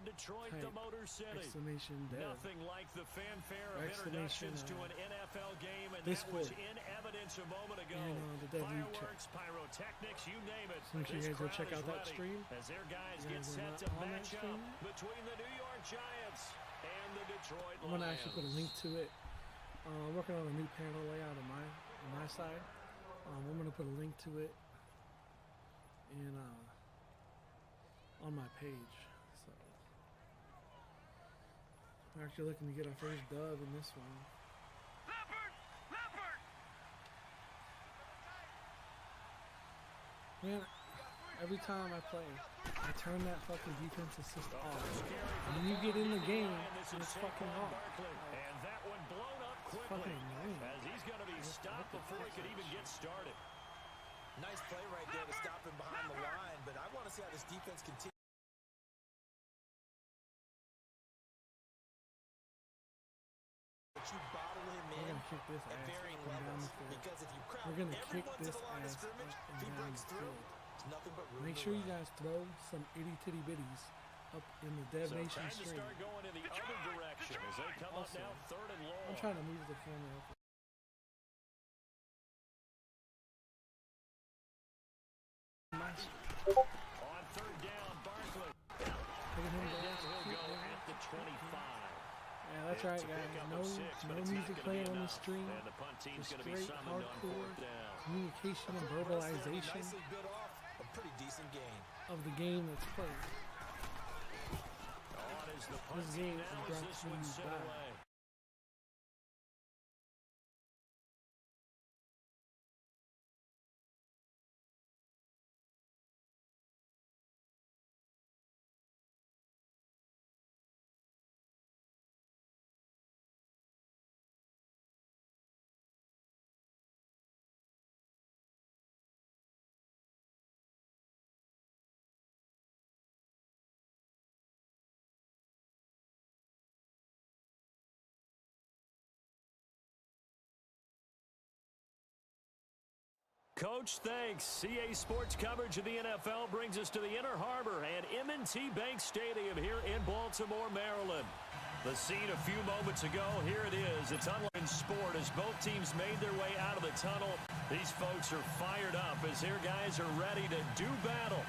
Detroit, the Motor City. Nothing like the fanfare of introductions to an NFL game, and that was in evidence a moment ago. Fireworks, pyrotechnics, you name it. Make sure you guys go check out that stream. As their guys get set to match up between the New York Giants and the Detroit Lions. I'm gonna actually put a link to it. I'm working on a new panel layout on my side. I'm gonna put a link to it in on my page. We're actually looking to get our first dub in this one. Man, every time I play, I turn that fucking defense assist off. When you get in the game, it's fucking off. And that one blown up quickly as he's going to be stopped before he could even get started. Nice play right there to stop him behind the line, but I want to see how this defense continues. You bottle him in kick this at varying levels, because if you crowd everyone to the line of scrimmage, if he breaks through, it's nothing but room. Make sure you guys throw some itty titty bitties up in the Dev Nation stream. Start going in the other direction as they come up now, third and long. I'm trying to move the camera up. On third down, Barkley. He'll go at the 25. Yeah, that's right, guys. No music playing on the stream. Just straight hardcore communication and verbalization of the game that's played. This game is brought to you by Coach, thanks. CA Sports coverage of the NFL brings us to the Inner Harbor and M&T Bank Stadium here in Baltimore, Maryland. The scene a few moments ago, here it is. It's unlike sport as both teams made their way out of the tunnel. These folks are fired up as their guys are ready to do battle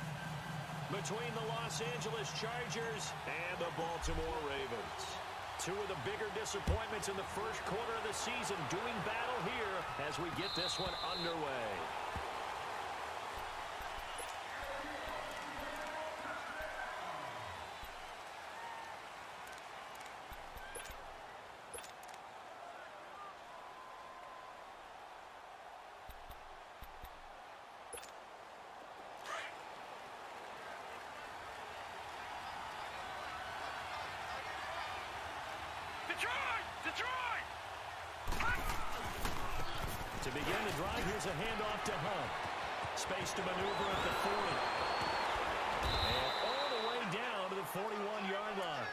between the Los Angeles Chargers and the Baltimore Ravens. Two of the bigger disappointments in the first quarter of the season doing battle here as we get this one underway. Detroit! To begin the drive, here's a handoff to Hunt. Space to maneuver at the 40. And all the way down to the 41-yard line.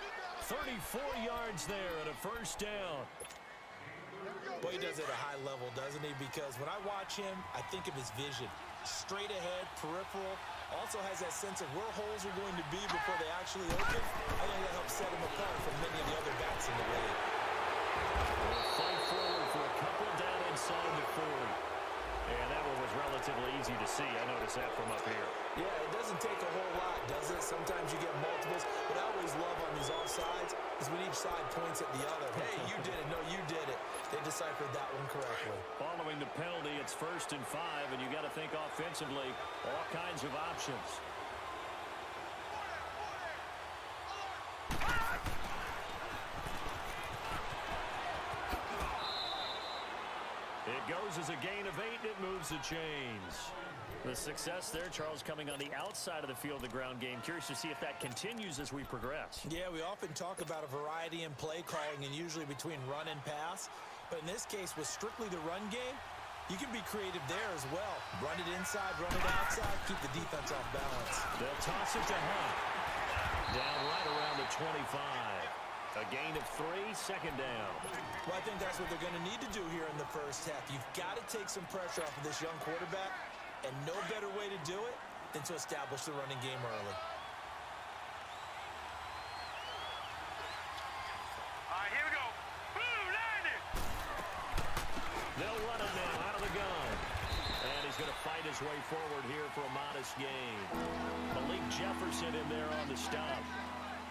34 yards there and a first down. Well, he does it at a high level, doesn't he? Because when I watch him, I think of his vision. Straight ahead, peripheral. Also has that sense of where holes are going to be before they actually open. I think that helps set him apart from many of the other backs in the league. Fight forward for a couple down inside the 40. And that one was relatively easy to see. I noticed that from up here. Yeah, it doesn't take a whole lot, does it? Sometimes you get multiples, but I always love on the is offsides is when each side points at the other. Hey, you did it. No, you did it. They deciphered that one correctly. Following the penalty, it's 1st and 5, and you got to think offensively, all kinds of options. It goes as a gain of 8, and it moves the chains. The success there, Charles, coming on the outside of the field, the ground game. Curious to see if that continues as we progress. Yeah, we often talk about a variety in play calling and usually between run and pass. But in this case, with strictly the run game, you can be creative there as well. Run it inside, run it outside, keep the defense off balance. They'll toss it to Hunt. Down right around the 25. A gain of 3, 2nd down. Well, I think that's what they're going to need to do here in the first half. You've got to take some pressure off of this young quarterback, and no better way to do it than to establish the running game early. All right, here we go. Boom, landed. They'll run it now out of the gun. And he's going to fight his way forward here for a modest gain. Malik Jefferson in there on the stop.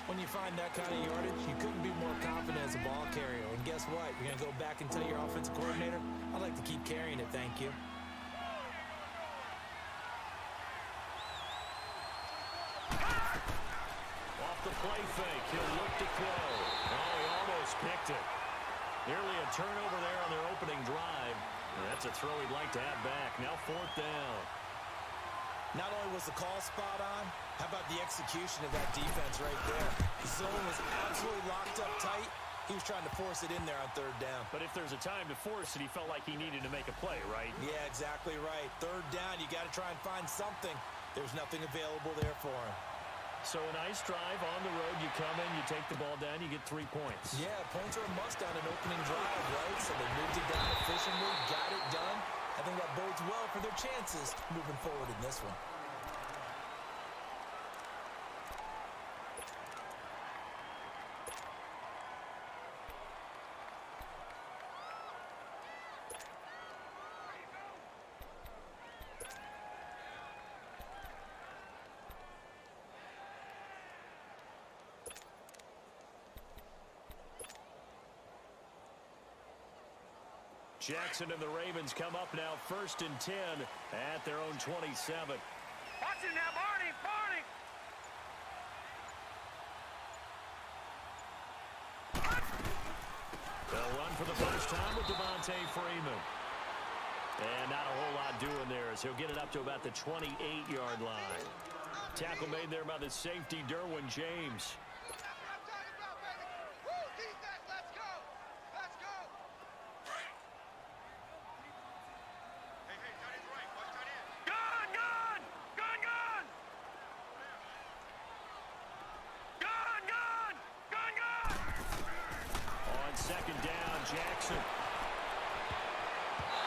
When you find that kind of yardage, you couldn't be more confident as a ball carrier. And guess what? You're going to go back and tell your offensive coordinator, I'd like to keep carrying it, thank you. Off the play fake, he'll look to throw. Oh, he almost picked it. Nearly a turnover there on their opening drive. That's a throw he'd like to have back. Now 4th down. Not only was the call spot on, how about the execution of that defense right there? The zone was absolutely locked up tight. He was trying to force it in there on 3rd down. But if there's a time to force it, he felt like he needed to make a play, right? Yeah, exactly right. 3rd down, you got to try and find something. There's nothing available there for him. So a nice drive on the road. You come in, you take the ball down, you get 3 points. Yeah, points are a must on an opening drive, right? So they moved it down efficiently, got it done. I think that bodes well for their chances moving forward in this one. Jackson and the Ravens come up now 1st and 10 at their own 27. Watch it now, Barney, Barney. They'll run for the first time with Devontae Freeman. And not a whole lot doing there as he'll get it up to about the 28-yard line. Tackle made there by the safety, Derwin James. Jackson.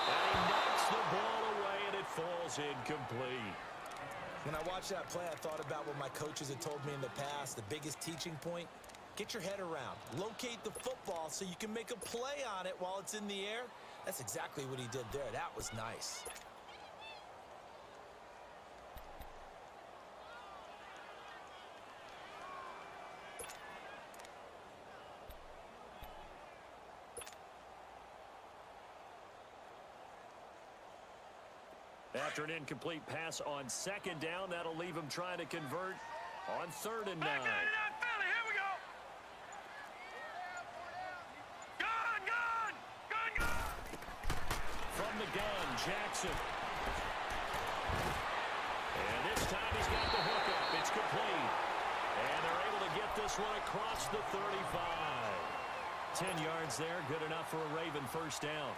And he knocks the ball away, and it falls incomplete. When I watched that play, I thought about what my coaches had told me in the past. The biggest teaching point, get your head around. Locate the football so you can make a play on it while it's in the air. That's exactly what he did there. That was nice. After an incomplete pass on 2nd down, that'll leave him trying to convert on 3rd and 9. Back down to that Philly. Here we go. Gun, gun, gun, gun. From the gun, Jackson. And this time he's got the hookup. It's complete. And they're able to get this one across the 35. 10 yards there, good enough for a Raven first down.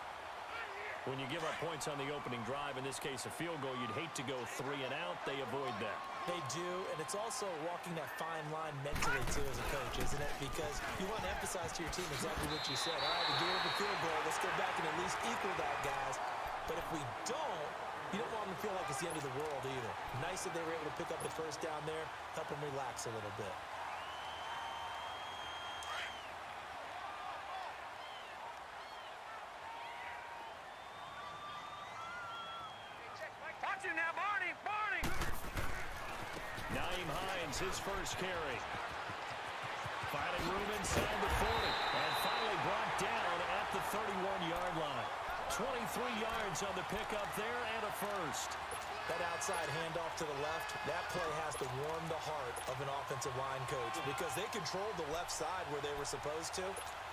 When you give up points on the opening drive, in this case a field goal, you'd hate to go 3 and out. They avoid that. They do, and it's also walking that fine line mentally, too, as a coach, isn't it? Because you want to emphasize to your team exactly what you said. All right, we gave up a field goal. Let's go back and at least equal that, guys. But if we don't, you don't want them to feel like it's the end of the world either. Nice that they were able to pick up the first down there, help them relax a little bit. Watch it now, Barney, Barney. Naeem Hines, his first carry. room inside the 40. And finally brought down at the 31-yard line. 23 yards on the pickup there and a first. That outside handoff to the left, that play has to warm the heart of an offensive line coach because they controlled the left side where they were supposed to.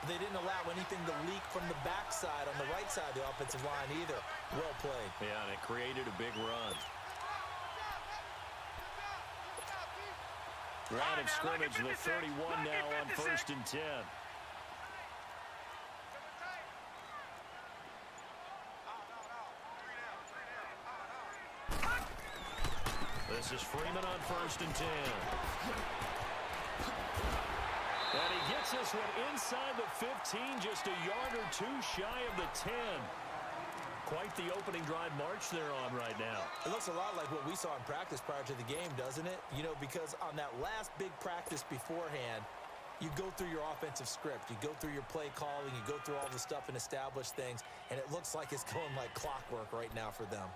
They didn't allow anything to leak from the backside on the right side of the offensive line either. Well played. Yeah, and it created a big run. Line of scrimmage, the 31 now on 1st and 10. This is Freeman on 1st and 10. And he gets this one inside the 15, just a yard or two shy of the 10. Quite the opening drive march they're on right now. It looks a lot like what we saw in practice prior to the game, doesn't it? You know, because on that last big practice beforehand, you go through your offensive script. You go through your play calling. You go through all the stuff and establish things. And it looks like it's going like clockwork right now for them.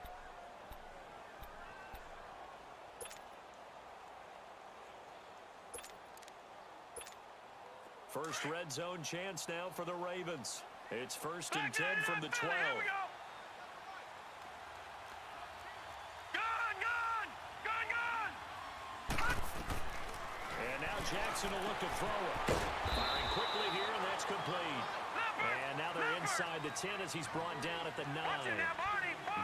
First red zone chance now for the Ravens. It's 1st and 10 from the 12. Here we go. And now Jackson will look to throw it. Firing quickly here, and that's complete. And now they're inside the 10 as he's brought down at the 9.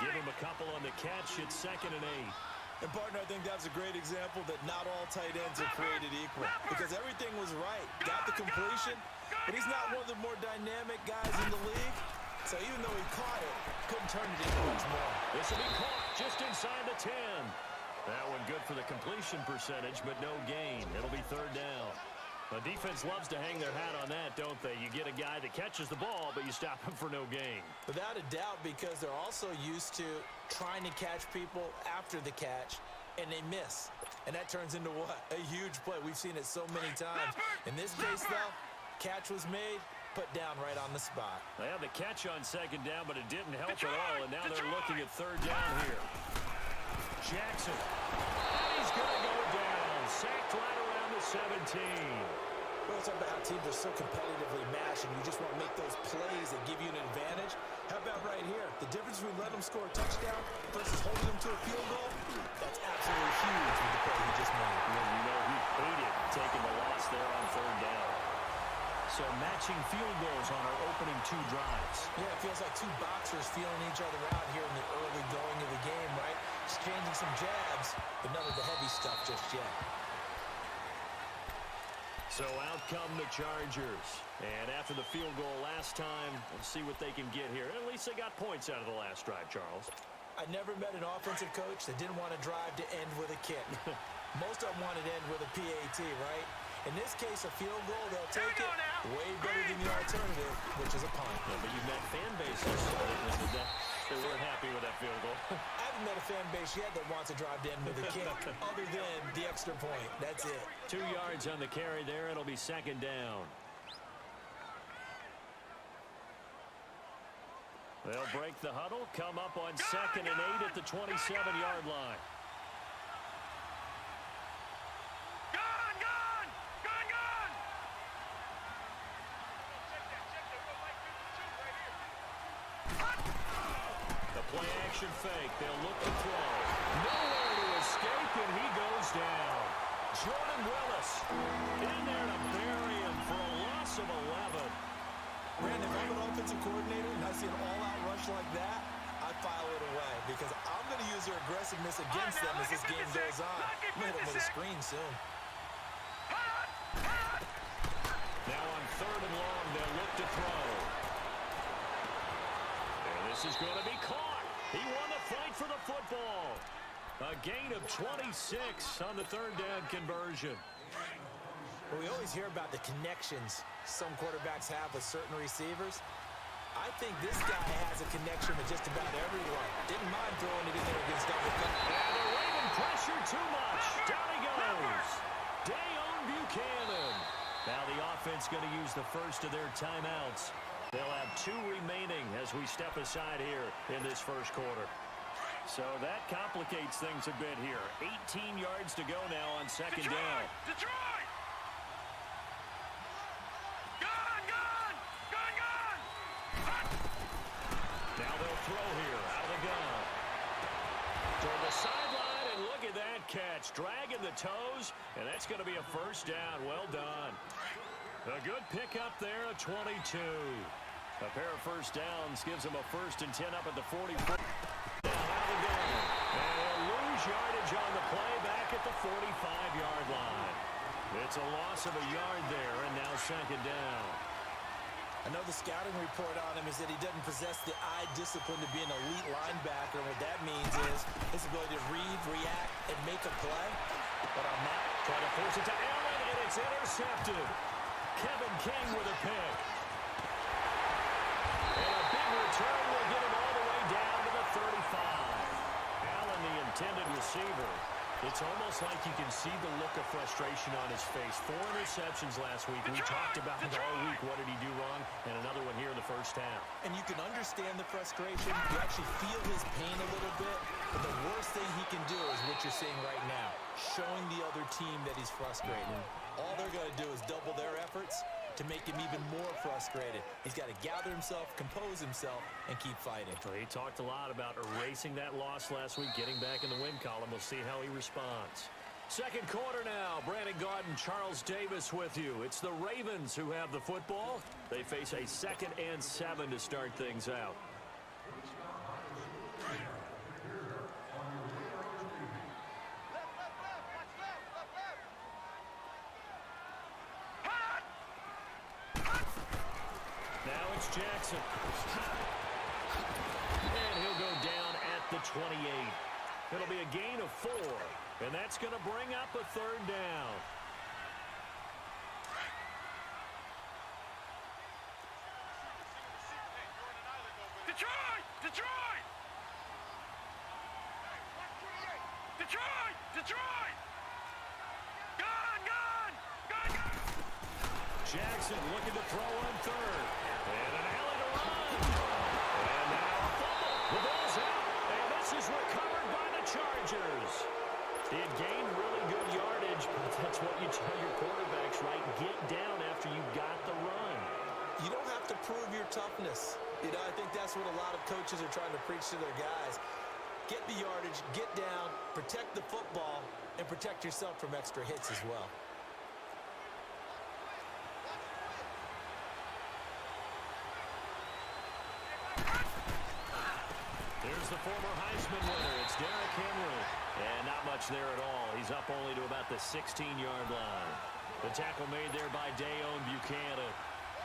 Give him a couple on the catch. It's 2nd and 8. And, partner, I think that's a great example that not all tight ends are created equal because everything was right. Got the completion, but he's not one of the more dynamic guys in the league. So even though he caught it, couldn't turn it into much more. This will be caught just inside the 10. That one good for the completion percentage, but no gain. It'll be 3rd down. The defense loves to hang their hat on that, don't they? You get a guy that catches the ball, but you stop him for no gain. Without a doubt, because they're also used to trying to catch people after the catch, and they miss. And that turns into what? A huge play. We've seen it so many times. In this case, though, catch was made, put down right on the spot. They had the catch on 2nd down, but it didn't help at all, and now they're looking at 3rd down here. Jackson. And he's going to go down. Sacked right around the 17. Well, it's about how teams are so competitively matched, and you just want to make those plays that give you an advantage. How about right here? The difference between letting them score a touchdown versus holding them to a field goal, that's absolutely huge with the play he just made. Well, you know he hated taking the loss there on 3rd down. So matching field goals on our opening 2 drives. Yeah, it feels like 2 boxers feeling each other out here in the early going of the game, right? Exchanging some jabs, but none of the heavy stuff just yet. So out come the Chargers. And after the field goal last time, we'll see what they can get here. At least they got points out of the last drive, Charles. I never met an offensive coach that didn't want to drive to end with a kick. Most of them wanted to end with a PAT, right? In this case, a field goal, they'll take it way better than the alternative, which is a punt. Yeah, but you've met fan bases that weren't happy with that field goal. I haven't met a fan base yet that wants to drive to end with a kick, other than the extra point. That's it. 2 yards on the carry there. It'll be 2nd down. They'll break the huddle, come up on 2nd and 8 at the 27-yard line. Play-action fake. They'll look to throw. Nowhere to escape, and he goes down. Jordan Willis in there to bury him for a loss of 11. Brandon, if I'm an offensive coordinator and I see an all-out rush like that, I file it away because I'm going to use their aggressiveness against them as this game goes on. I'm going to hit them with a screen soon. Now on 3rd and long, they'll look to throw. And this is going to be caught. He won the fight for the football. A gain of 26 on the 3rd down conversion. Well, we always hear about the connections some quarterbacks have with certain receivers. I think this guy has a connection with just about everyone. Didn't mind throwing it in there against double coverage. And the Raven pressure too much. Down he goes. Dayon Buchanan. Now the offense going to use the first of their timeouts. They'll have 2 remaining as we step aside here in this first quarter. So that complicates things a bit here. 18 yards to go now on 2nd down. Detroit! throw here out of the gun. Toward the sideline, and look at that catch. Dragging the toes, and that's going to be a first down. Well done. A good pickup there at 22. A pair of first downs gives him a 1st and 10 up at the 44. Now out of the gun. And they'll lose yardage on the play back at the 45-yard line. It's a loss of a yard there, and now 2nd down. I know the scouting report on him is that he doesn't possess the eye discipline to be an elite linebacker. And what that means is his ability to read, react, and make a play. But on that, trying to force it to Allen, and it's intercepted. Kevin King with a pick. And a big return will get him all the way down to the 35. Allen, the intended receiver. It's almost like you can see the look of frustration on his face. 4 interceptions last week. We talked about it all week. What did he do wrong? And another one here in the first half. And you can understand the frustration. You actually feel his pain a little bit. But the worst thing he can do is what you're seeing right now, showing the other team that he's frustrated. All they're going to do is double their efforts to make him even more frustrated. He's got to gather himself, compose himself, and keep fighting. Well, he talked a lot about erasing that loss last week, getting back in the win column. We'll see how he responds. Second quarter now. Brandon Gaudin, Charles Davis with you. It's the Ravens who have the football. They face a 2nd and 7 to start things out. Jackson. And he'll go down at the 28. It'll be a gain of 4. And that's going to bring up a 3rd down. Detroit! Detroit! Detroit! Detroit! Gun! Gun! Gun! Gun! Jackson looking to throw on 3rd. And an alley to run. And now a fumble. The ball's out. And this is recovered by the Chargers. He had gained really good yardage, but that's what you tell your quarterbacks, right? Get down after you got the run. You don't have to prove your toughness. You know, I think that's what a lot of coaches are trying to preach to their guys. Get the yardage, get down, protect the football, and protect yourself from extra hits as well. There's the former Heisman winner. It's Derrick Henry. And not much there at all. He's up only to about the 16-yard line. The tackle made there by Dayon Buchanan.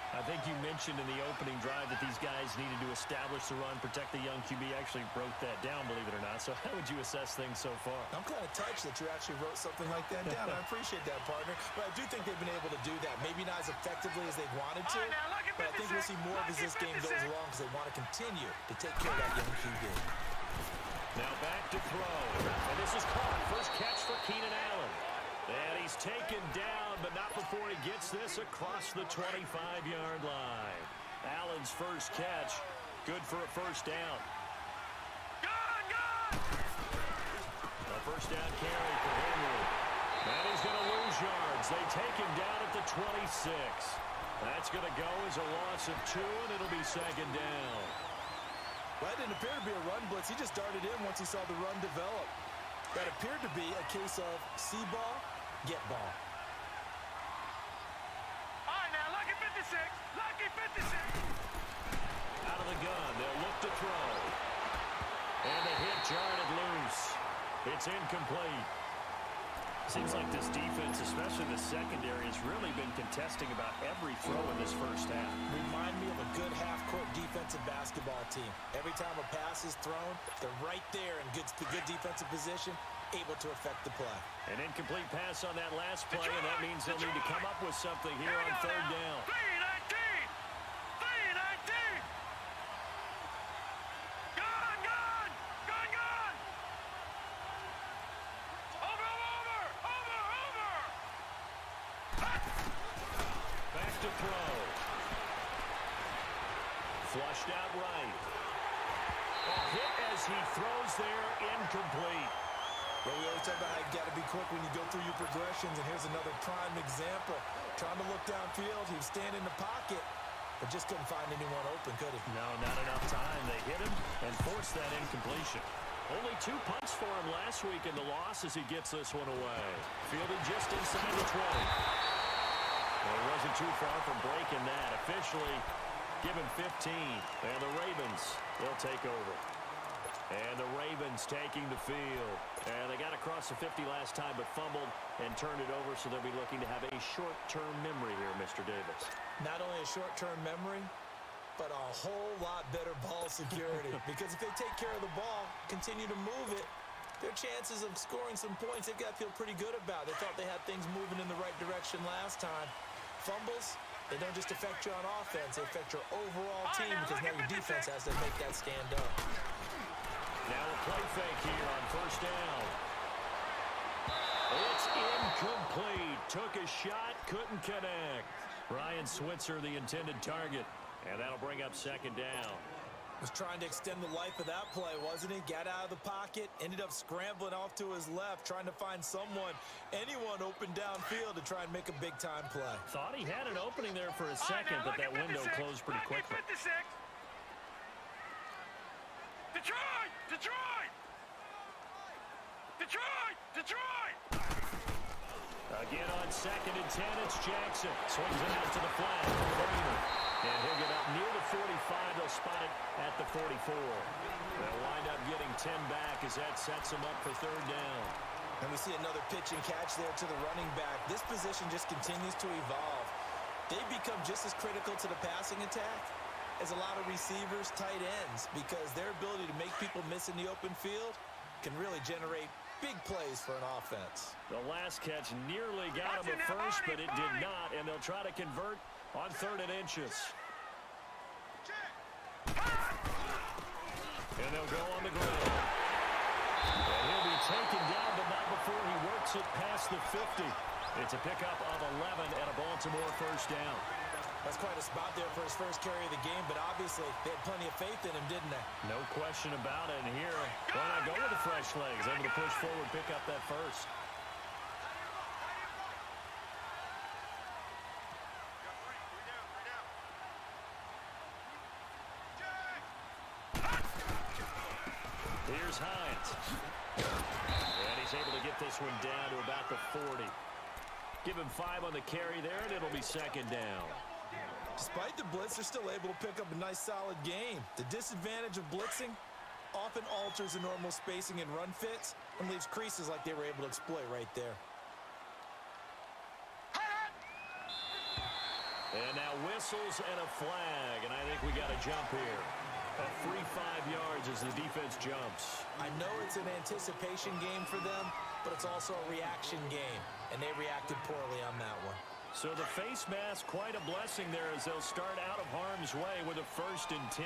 I think you mentioned in the opening drive that these guys needed to establish the run, protect the young QB. Actually broke that down, believe it or not. So how would you assess things so far? I'm kind of touched that you actually wrote something like that down. I appreciate that, partner. But I do think they've been able to do that. Maybe not as effectively as they wanted to. But I think we'll see more of as this game goes along because they want to continue to take care of that young QB. Now back to throw. And this is caught. First catch for Keenan Allen. And he's taken down, but not before he gets this across the 25-yard line. Allen's first catch, good for a first down. A first down carry for Henry. And he's going to lose yards. They take him down at the 26. That's going to go as a loss of 2, and it'll be 2nd down. Well, it didn't appear to be a run blitz. He just darted in once he saw the run develop. That appeared to be a case of see ball, get ball. All right, now, lucky 56. Lucky 56. Out of the gun, they'll look to throw. And the hit jarred it loose. It's incomplete. Seems like this defense, especially the secondary, has really been contesting about every throw in this first half. Remind me of a good half-court defensive basketball team. Every time a pass is thrown, they're right there in good defensive position, able to affect the play. An incomplete pass on that last play, and that means they'll need to come up with something here on 3rd down. 319. 319. Gun, gun. Gun, gun. Over. Back to throw. Flushed out right. A hit as he throws there, incomplete. Well, we always talk about how you got to be quick when you go through your progressions, and here's another prime example. Trying to look downfield, he was standing in the pocket, but just couldn't find anyone open, could he? No, not enough time. They hit him and forced that incompletion. Only 2 punts for him last week in the loss as he gets this one away. Fielded just inside the 20. Well, he wasn't too far from breaking that. Officially given 15. And the Ravens, they'll take over. And the Ravens taking the field. And they got across the 50 last time but fumbled and turned it over, so they'll be looking to have a short-term memory here, Mr. Davis. Not only a short-term memory, but a whole lot better ball security. Because if they take care of the ball, continue to move it, their chances of scoring some points, they've got to feel pretty good about. They thought they had things moving in the right direction last time. Fumbles, they don't just affect you on offense, they affect your overall team because now your defense has to make that stand up. Now a play fake here on first down. It's incomplete. Took a shot, couldn't connect. Ryan Switzer, the intended target. And that'll bring up second down. Was trying to extend the life of that play, wasn't he? Got out of the pocket, ended up scrambling off to his left, trying to find someone, anyone open downfield to try and make a big-time play. Thought he had an opening there for a second, but that window closed pretty quickly. Detroit! Detroit! Detroit! Detroit! Again on 2nd and 10, it's Jackson. Swings it out to the flat. Freeman. And he'll get up near the 45. They'll spot it at the 44. They'll wind up getting 10 back as that sets them up for third down. And we see another pitch and catch there to the running back. This position just continues to evolve. They become just as critical to the passing attack as a lot of receivers, tight ends, because their ability to make people miss in the open field can really generate big plays for an offense. The last catch nearly got him at first, but it did not, and they'll try to convert on 3rd and inches. And they'll go on the ground. And he'll be taken down, but not before he works it past the 50. It's a pickup of 11 and a Baltimore first down. That's quite a spot there for his first carry of the game, but obviously they had plenty of faith in him, didn't they? No question about it. And here, why not go with the fresh legs? Able to push forward, pick up that first. Here's Hines. And he's able to get this one down to about the 40. Give him 5 on the carry there, and it'll be second down. Despite the blitz, they're still able to pick up a nice, solid game. The disadvantage of blitzing often alters the normal spacing and run fits and leaves creases like they were able to exploit right there. And now whistles and a flag, and I think we got a jump here. A free 5 yards as the defense jumps. I know it's an anticipation game for them, but it's also a reaction game, and they reacted poorly on that one. So the face mask, quite a blessing there as they'll start out of harm's way with a 1st and 10.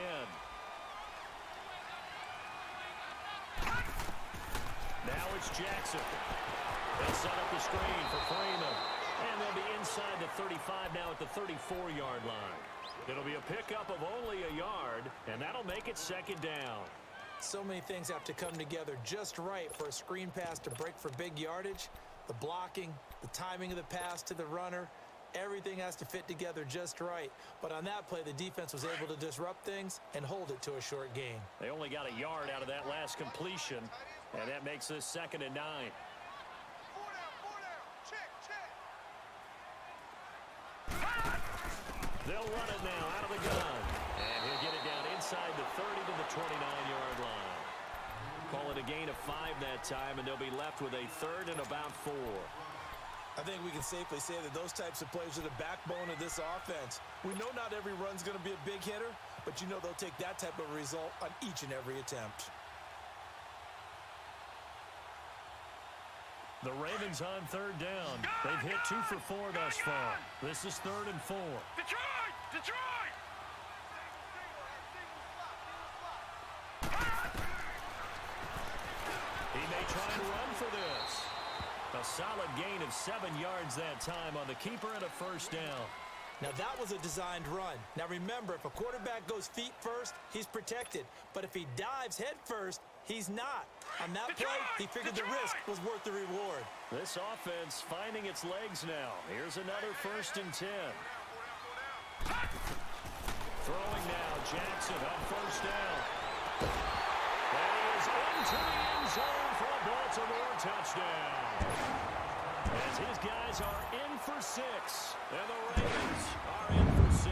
Now it's Jackson. They'll set up the screen for Freeman. And they'll be inside the 35 now at the 34-yard line. It'll be a pickup of only a yard, and that'll make it second down. So many things have to come together just right for a screen pass to break for big yardage. The blocking, the timing of the pass to the runner, everything has to fit together just right. But on that play, the defense was able to disrupt things and hold it to a short gain. They only got a yard out of that last completion, and that makes this 2nd and 9. They'll run it now out of the gun. And he'll get it down inside the 30 to the 29-yard line. Call it a gain of 5 that time, and they'll be left with a 3rd and about 4. I think we can safely say that those types of plays are the backbone of this offense. We know not every run's going to be a big hitter, but you know they'll take that type of result on each and every attempt. The Ravens on 3rd down. They've hit 2 for 4 thus far. This is 3rd and 4. Detroit! Detroit! He may try and run for this. A solid gain of 7 yards that time on the keeper and a 1st down. Now that was a designed run. Now remember, if a quarterback goes feet first, he's protected. But if he dives head first, he's not. On that play, he figured the risk was worth the reward. This offense finding its legs now. Here's another 1st and 10. Throwing now, Jackson on first down. That is into the end zone for a Baltimore touchdown. As his guys are in for 6, and the Ravens are in for 6.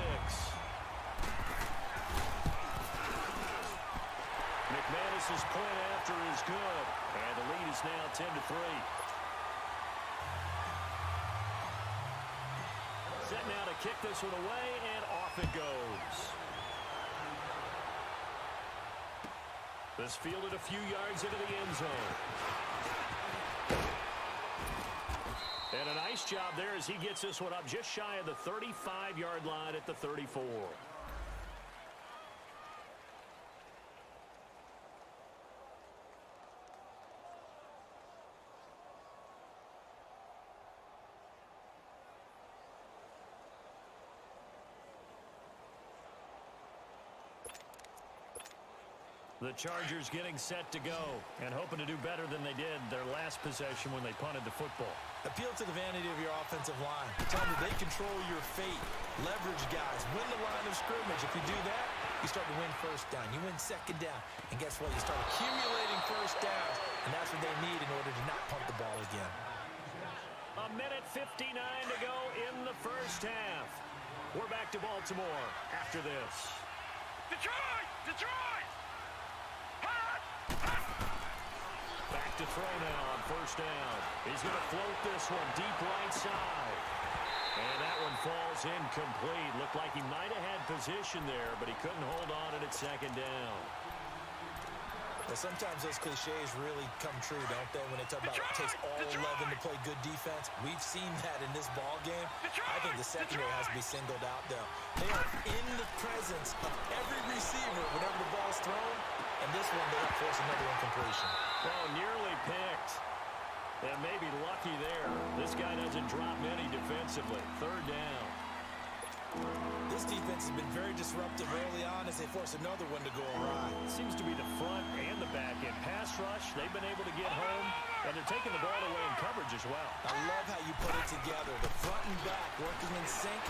McManus's point after is good, and the lead is now 10-3. Set now to kick this one away, and off it goes. This fielded a few yards into the end zone. And a nice job there as he gets this one up just shy of the 35-yard line at the 34. The Chargers getting set to go and hoping to do better than they did their last possession when they punted the football. Appeal to the vanity of your offensive line. Tell them they control your fate. Leverage guys. Win the line of scrimmage. If you do that, you start to win first down. You win second down. And guess what? You start accumulating first downs. And that's what they need in order to not punt the ball again. A minute 59 to go in the first half. We're back to Baltimore after this. Detroit! Detroit! Back to throw now on first down. He's going to float this one deep right side. And that one falls incomplete. Looked like he might have had position there, but he couldn't hold on it at second down. Well, sometimes those cliches really come true, don't they? When they talk about it takes all 11 to play good defense. We've seen that in this ball game. I think the secondary has to be singled out, though. They are in the presence of every receiver whenever the ball's thrown. And this one, they'll force another incompletion. Oh, nearly picked. And maybe lucky there. This guy doesn't drop many defensively. Third down. This defense has been very disruptive early on as they force another one to go awry. Seems to be the front and the back end. Pass rush, they've been able to get home, and they're taking the ball away in coverage as well. I love how you put it together. The front and back working in sync,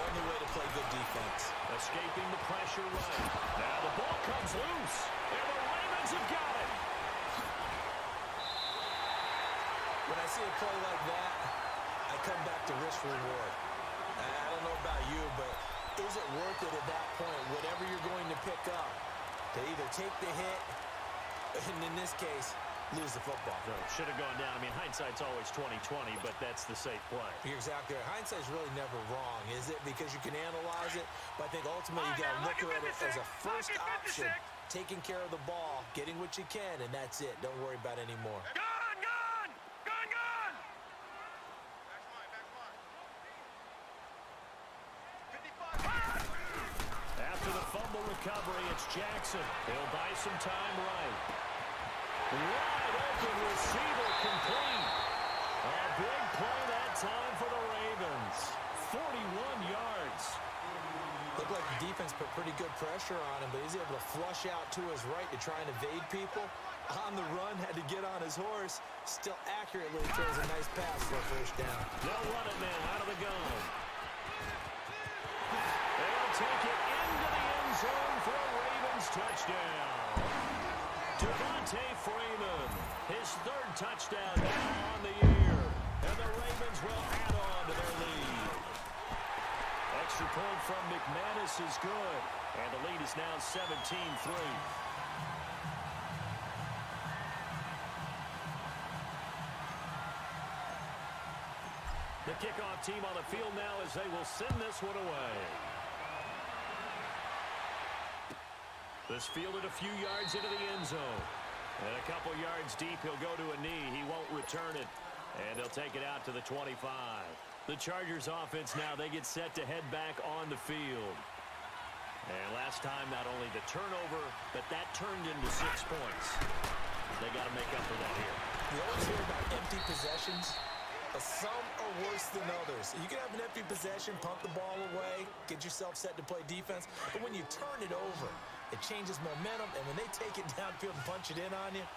only way to play good defense. Escaping the pressure right. Now the ball comes loose, and the Ravens have got it. When I see a play like that, I come back to risk reward. I don't know about you, but is it worth it at that point, whatever you're going to pick up, to either take the hit, and in this case, lose the football? No, should have gone down. I mean, hindsight's always 20/20, but that's the safe play. You're exactly right. Hindsight's really never wrong, is it? Because you can analyze it, but I think ultimately you got to look at it as a first option, taking care of the ball, getting what you can, and that's it. Don't worry about any more. Gun! Gun! Gun! Gun! After the fumble recovery, it's Jackson. He'll buy some time right. Wide open receiver complete. A big play that time for the Ravens. 41 yards. Looked like the defense put pretty good pressure on him, but he's able to flush out to his right to try and evade people. On the run, had to get on his horse. Still accurately throws a nice pass for a first down. They'll run it now out of the gun. They'll take it into the end zone for a Ravens touchdown. Devontae Freeman, his third touchdown now on the year. And the Ravens will add on to their lead. Extra point from McManus is good. And the lead is now 17-3. The kickoff team on the field now as they will send this one away. This fielded a few yards into the end zone. And a couple yards deep, he'll go to a knee. He won't return it. And they'll take it out to the 25. The Chargers offense now, they get set to head back on the field. And last time, not only the turnover, but that turned into 6 points. They got to make up for that here. You always hear about empty possessions. Some are worse than others. You can have an empty possession, pump the ball away, get yourself set to play defense. But when you turn it over, it changes momentum. And when they take it downfield and punch it in on you,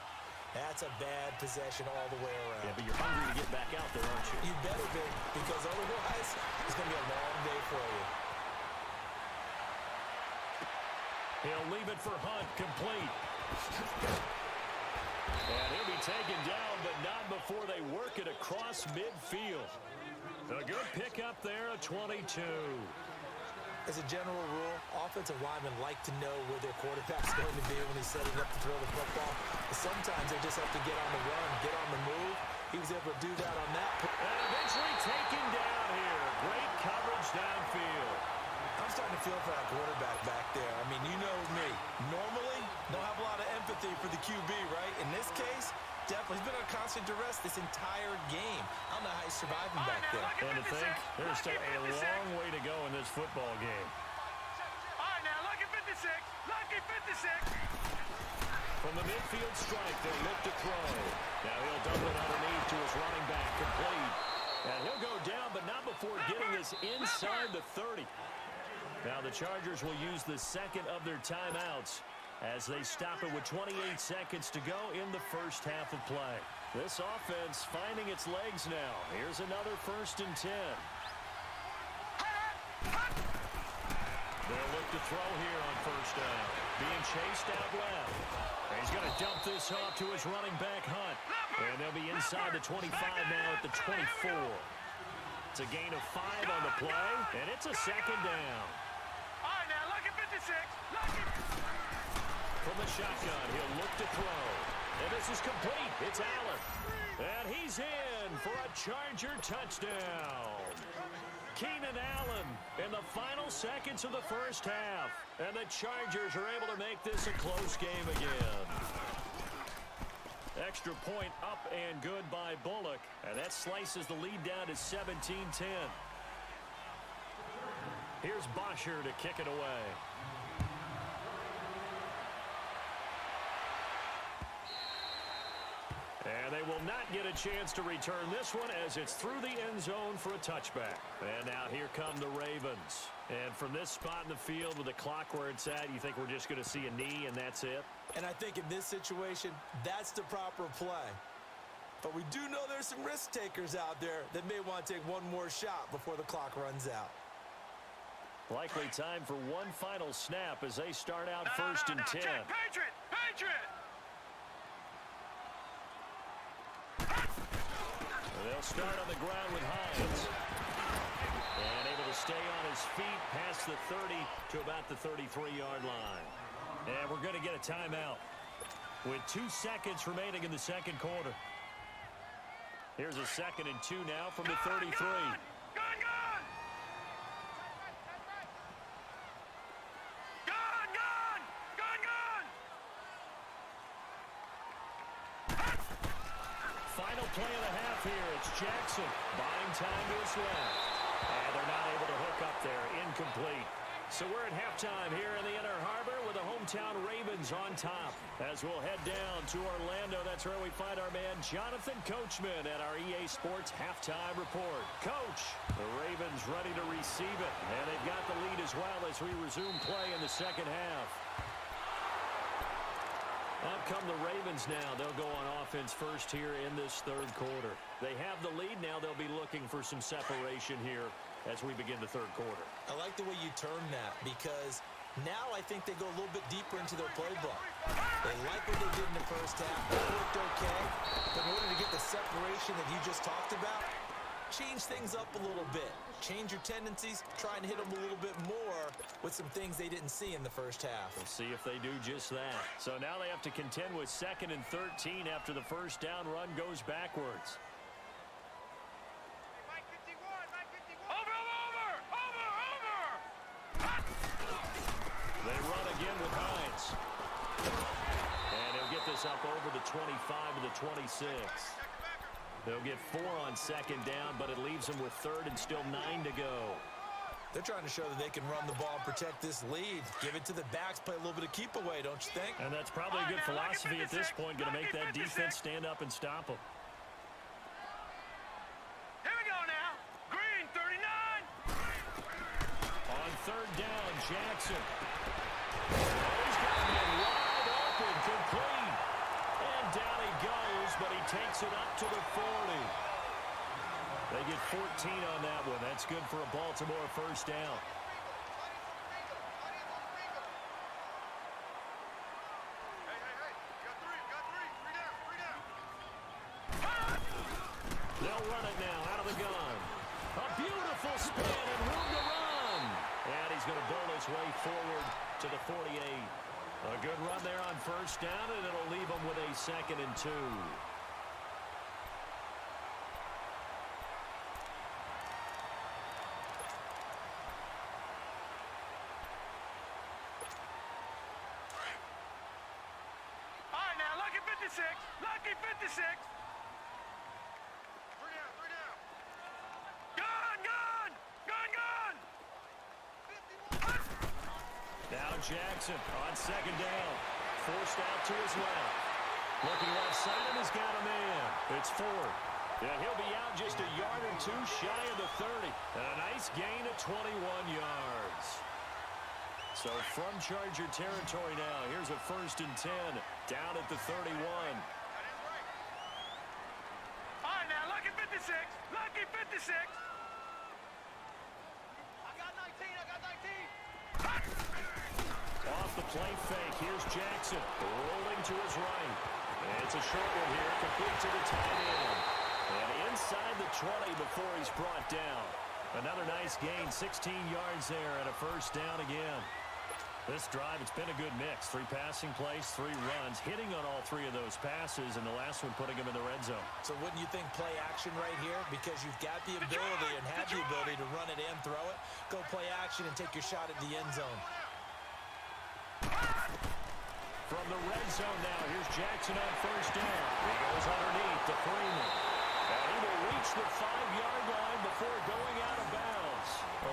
that's a bad possession all the way around. Yeah, but you're hungry to get back out there, aren't you? You better be, because otherwise it's going to be a long day for you. He'll leave it for Hunt, complete. And he'll be taken down, but not before they work it across midfield. A good pickup there, a 22. As a general rule, offensive linemen like to know where their quarterback's going to be when he's setting up to throw the football. But sometimes they just have to get on the run, get on the move. He was able to do that on that. And eventually taken down here. Great coverage downfield. I'm starting to feel for that quarterback back there. I mean, you know me. Normally, don't have a lot of empathy for the QB, right? In this case, definitely. He's been under constant duress this entire game. I don't know how he's surviving back there. And to think, there's still a long way to go in this football game. All right, now, lucky 56. Lucky 56. From the midfield strike, they look to throw. Now he'll dump it underneath to his running back, complete. And he'll go down, but not before getting this inside the 30. Now the Chargers will use the second of their timeouts as they stop it with 28 seconds to go in the first half of play. This offense finding its legs now. Here's another 1st and 10. They'll look to throw here on 1st down. Being chased out left. And he's going to dump this off to his running back, Hunt. And they'll be inside the 25 now at the 24. It's a gain of 5 on the play, and it's a 2nd down. All right, now, lucky 56. Lucky. From the shotgun, he'll look to throw. And this is complete. It's Allen. And he's in for a Charger touchdown. Keenan Allen in the final seconds of the first half. And the Chargers are able to make this a close game again. Extra point up and good by Bullock. And that slices the lead down to 17-10. Here's Bosher to kick it away. And they will not get a chance to return this one as it's through the end zone for a touchback. And now here come the Ravens. And from this spot in the field with the clock where it's at, you think we're just going to see a knee and that's it? And I think in this situation, that's the proper play. But we do know there's some risk takers out there that may want to take one more shot before the clock runs out. Likely time for one final snap as they start out 1st and 10. Jack, Patriot! Patriot! They'll start on the ground with Hines. And able to stay on his feet past the 30 to about the 33-yard line. And we're going to get a timeout with 2 seconds remaining in the second quarter. Here's a 2nd and 2 now from the 33. Gun! Gun! Gun! Gun! Gun! Gun! Final play of the half here. It's Jackson buying time to his left. And they're not able to hook up there. Incomplete. So we're at halftime here in the Inner Harbor with the hometown Ravens on top. As we'll head down to Orlando, that's where we find our man Jonathan Coachman at our EA Sports Halftime Report. Coach, the Ravens ready to receive it. And they've got the lead as well as we resume play in the second half. Up come the Ravens now. They'll go on offense first here in this third quarter. They have the lead now. They'll be looking for some separation here as we begin the third quarter. I like the way you term that because now I think they go a little bit deeper into their playbook. They like what they did in the first half. It worked okay. But in order to get the separation that you just talked about, change things up a little bit. Change your tendencies. Try and hit them a little bit more with some things they didn't see in the first half. We'll see if they do just that. So now they have to contend with 2nd and 13 after the first down run goes backwards. They run again with Hines. And he'll get this up over the 25 to the 26. They'll get 4 on 2nd down, but it leaves them with 3rd and still 9 to go. They're trying to show that they can run the ball and protect this lead. Give it to the backs, play a little bit of keep away, don't you think? And that's probably a good philosophy at this point, going to make that defense stand up and stop them. Here we go now. Green, 39. On 3rd down, Jackson. He's got him wide open, complete. And down he goes, but he takes it up to the 40. They get 14 on that one. That's good for a Baltimore first down. They'll run it now out of the gun. A beautiful spin and room to run. And he's going to build his way forward to the 48. A good run there on first down, and it'll leave him with a 2nd and 2. All right, now, lucky 56. Lucky 56. Three down. Gun, gun. Gun, gun. Now Jackson on 2nd down. Forced out to his left. Looking left side, and he's got a man. It's Ford. Yeah, he'll be out just a yard or two shy of the 30. And a nice gain of 21 yards. So from Charger territory now, here's a 1st and 10 down at the 31. All right, now, lucky 56. Lucky 56. I got 19. Off the play fake, here's Jackson rolling to his right. And it's a short one here, complete to the tight end. And inside the 20 before he's brought down. Another nice gain, 16 yards there, and a 1st down again. This drive, it's been a good mix. 3 passing plays, 3 runs, hitting on all 3 of those passes, and the last one putting him in the red zone. So wouldn't you think play action right here? Because you've got the ability and have the ability to run it and throw it. Go play action and take your shot at the end zone. From the red zone now, here's Jackson on 1st down. He goes underneath to Freeman. And he will reach the 5-yard line before going out of bounds.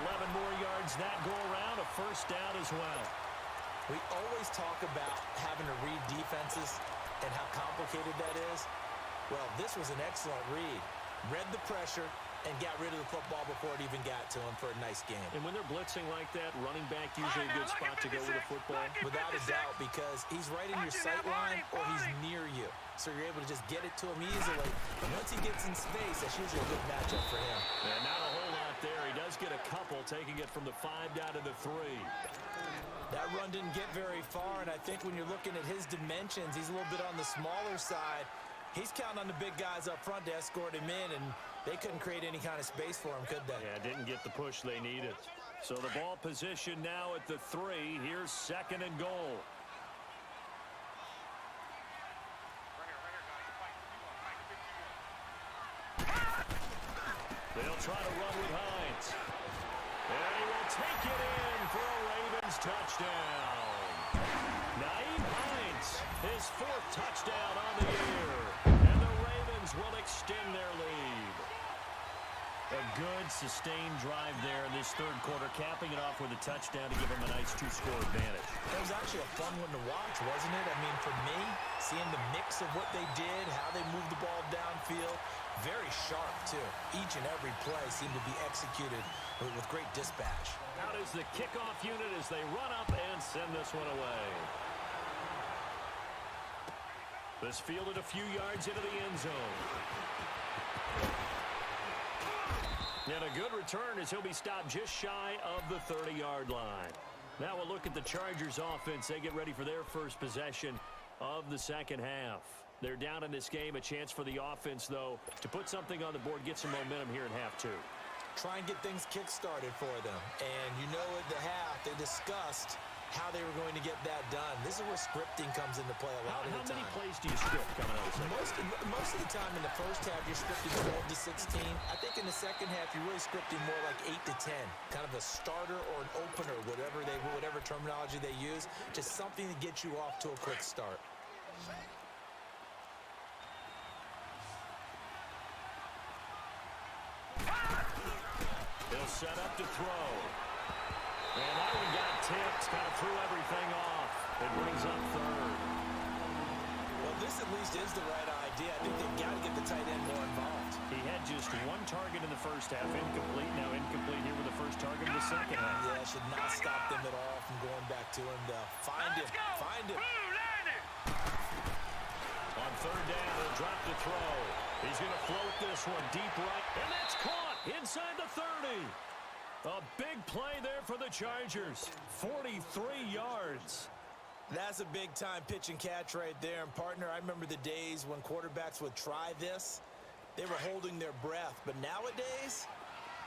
11 more yards that go around, a 1st down as well. We always talk about having to read defenses and how complicated that is. Well, this was an excellent read. Read the pressure and got rid of the football before it even got to him for a nice game. And when they're blitzing like that, running back usually a good spot to go with the football. Without a doubt, because he's right in your sight line or he's near you. So you're able to just get it to him easily. And once he gets in space, that's usually a good matchup for him. And not a whole lot there. He does get a couple, taking it from the 5 down to the 3. That run didn't get very far, and I think when you're looking at his dimensions, he's a little bit on the smaller side. He's counting on the big guys up front to escort him in, and they couldn't create any kind of space for him, could they? Yeah, didn't get the push they needed. So the ball position now at the 3. Here's 2nd and goal. They'll try to run with Hines. And he will take it in for a Ravens touchdown. Naeem Hines, his 4th touchdown on the year. And the Ravens will extend their lead. A good, sustained drive there in this 3rd quarter, capping it off with a touchdown to give them a nice 2-score advantage. It was actually a fun one to watch, wasn't it? I mean, for me, seeing the mix of what they did, how they moved the ball downfield, very sharp, too. Each and every play seemed to be executed with great dispatch. Out is the kickoff unit as they run up and send this one away. This fielded a few yards into the end zone. And a good return as he'll be stopped just shy of the 30-yard line. Now we'll look at the Chargers offense. They get ready for their first possession of the 2nd half. They're down in this game. A chance for the offense, though, to put something on the board, get some momentum here in half 2. Try and get things kick-started for them. And you know at the half, they discussed how they were going to get that done. This is where scripting comes into play a lot of the time. How many plays do you script coming out of the second? Most of the time in the first half, you're scripting 12 to 16. I think in the second half, you're really scripting more like 8 to 10. Kind of a starter or an opener, whatever terminology they use. Just something to get you off to a quick start. He'll set up to throw. And that one got tipped, kind of threw everything off. It brings up 3rd. Well, this at least is the right idea. I think they've got to get the tight end more involved. He had just 1 target in the first half, incomplete. Now incomplete here with the first target in the second half. Yeah, it should not stop them at all from going back to him, though. Find him. On 3rd down, he'll drop the throw. He's going to float this one deep right. And that's caught inside the 30. A big play there for the Chargers. 43 yards. That's a big-time pitch and catch right there. And, partner, I remember the days when quarterbacks would try this, they were holding their breath. But nowadays,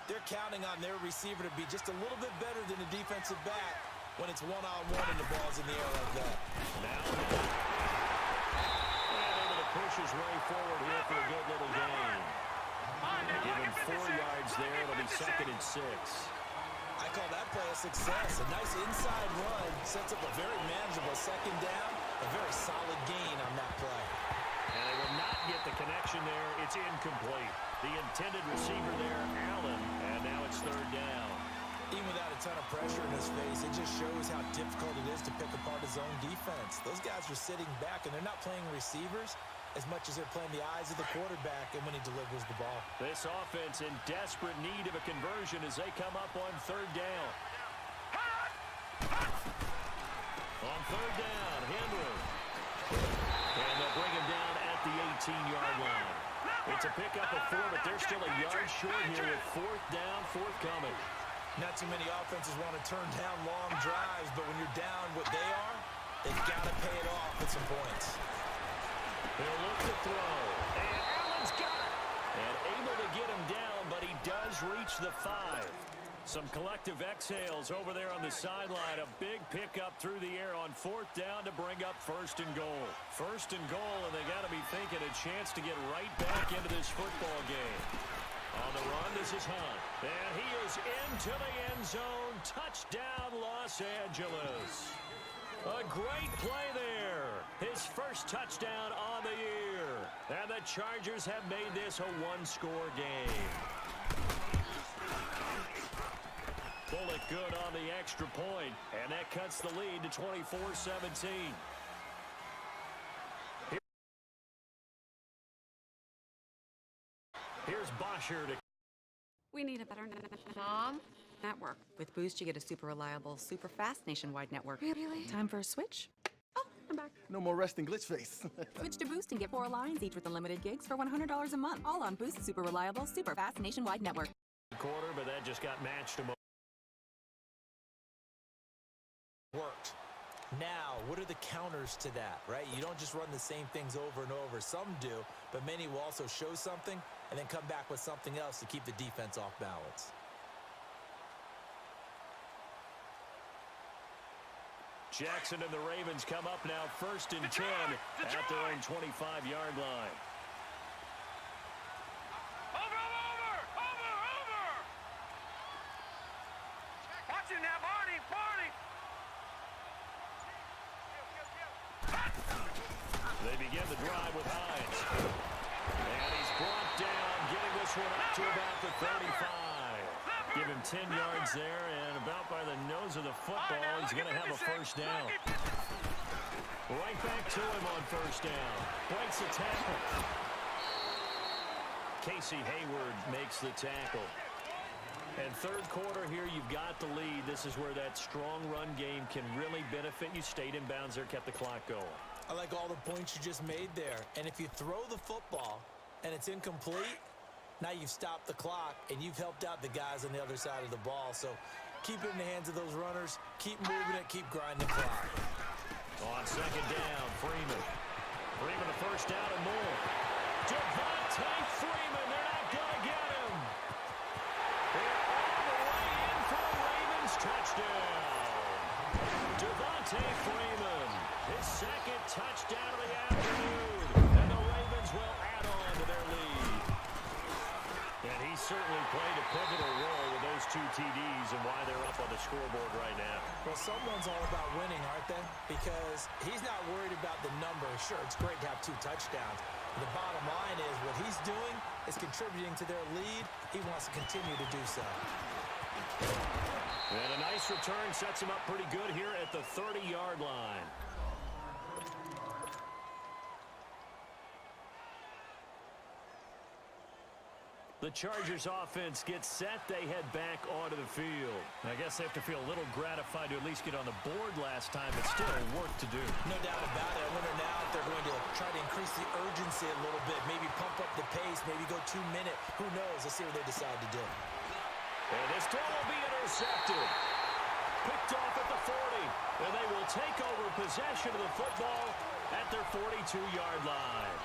they're counting on their receiver to be just a little bit better than a defensive back when it's one-on-one and the ball's in the air like that. Now, and able to push his way forward here for a good little gain. Give him 4 yards there. It'll be 2nd and 6. I call that play a success. A nice inside run sets up a very manageable 2nd down. A very solid gain on that play. And they will not get the connection there. It's incomplete. The intended receiver there, Allen, and now it's 3rd down. Even without a ton of pressure in his face, it just shows how difficult it is to pick apart his own defense. Those guys are sitting back, and they're not playing receivers as much as they're playing the eyes of the quarterback and when he delivers the ball. This offense in desperate need of a conversion as they come up on 3rd down. On 3rd down, Henry. And they'll bring him down at the 18-yard line. It's a pickup of 4, but they're still a yard short here with 4th down, forthcoming. Not too many offenses want to turn down long drives, but when you're down what they are, they've got to pay it off with some points. He'll look to throw, and Allen's got it. And able to get him down, but he does reach the 5. Some collective exhales over there on the sideline. A big pickup through the air on 4th down to bring up 1st and goal. 1st and goal, and they got to be thinking a chance to get right back into this football game. On the run, this is Hunt. And he is into the end zone. Touchdown, Los Angeles. A great play there. His first touchdown on the year. And the Chargers have made this a 1-score game. Bullet good on the extra point, and that cuts the lead to 24-17. Here's Bosher to... We need a better Mom? Network. With Boost, you get a super reliable, super fast nationwide network. Really? Time for a switch? Oh, I'm back. No more resting glitch face. Switch to Boost and get 4 lines, each with unlimited gigs for $100 a month. All on Boost's super reliable, super fast nationwide network. Quarter, but that just got matched to... Worked. Now, what are the counters to that, right? You don't just run the same things over and over. Some do, but many will also show something and then come back with something else to keep the defense off balance. Jackson and the Ravens come up now 1st and 10 at their own 25-yard line. Over! Watching now, Barney! They begin the drive with Hines. And he's brought down, getting this one up to about the 35. Give him 10 yards there, and about by the nose of the football, he's going to have a 1st down. Right back to him on 1st down. Breaks the tackle. Casey Hayward makes the tackle. And 3rd quarter here, you've got the lead. This is where that strong run game can really benefit you. Stayed in bounds there, kept the clock going. I like all the points you just made there. And if you throw the football and it's incomplete, now you've stopped the clock and you've helped out the guys on the other side of the ball. So keep it in the hands of those runners. Keep moving it. Keep grinding the clock. On 2nd down, Freeman. Freeman the 1st down and more. Devontae Freeman, they're not going to get him. They're all the way in for the Ravens touchdown. Devontae Freeman, his 2nd touchdown of the afternoon. And the Ravens will add on to their lead. And he certainly played a pivotal role with those 2 TDs and why they're up on the scoreboard right now. Well, someone's all about winning, aren't they? Because he's not worried about the number. Sure, it's great to have 2 touchdowns. But the bottom line is what he's doing is contributing to their lead. He wants to continue to do so. And a nice return sets him up pretty good here at the 30-yard line. The Chargers offense gets set. They head back onto the field. I guess they have to feel a little gratified to at least get on the board last time, but still work to do. No doubt about it. I wonder now if they're going to try to increase the urgency a little bit, maybe pump up the pace, maybe go 2-minute. Who knows? Let's see what they decide to do. And this throw will be intercepted. Picked off at the 40. And they will take over possession of the football at their 42-yard line.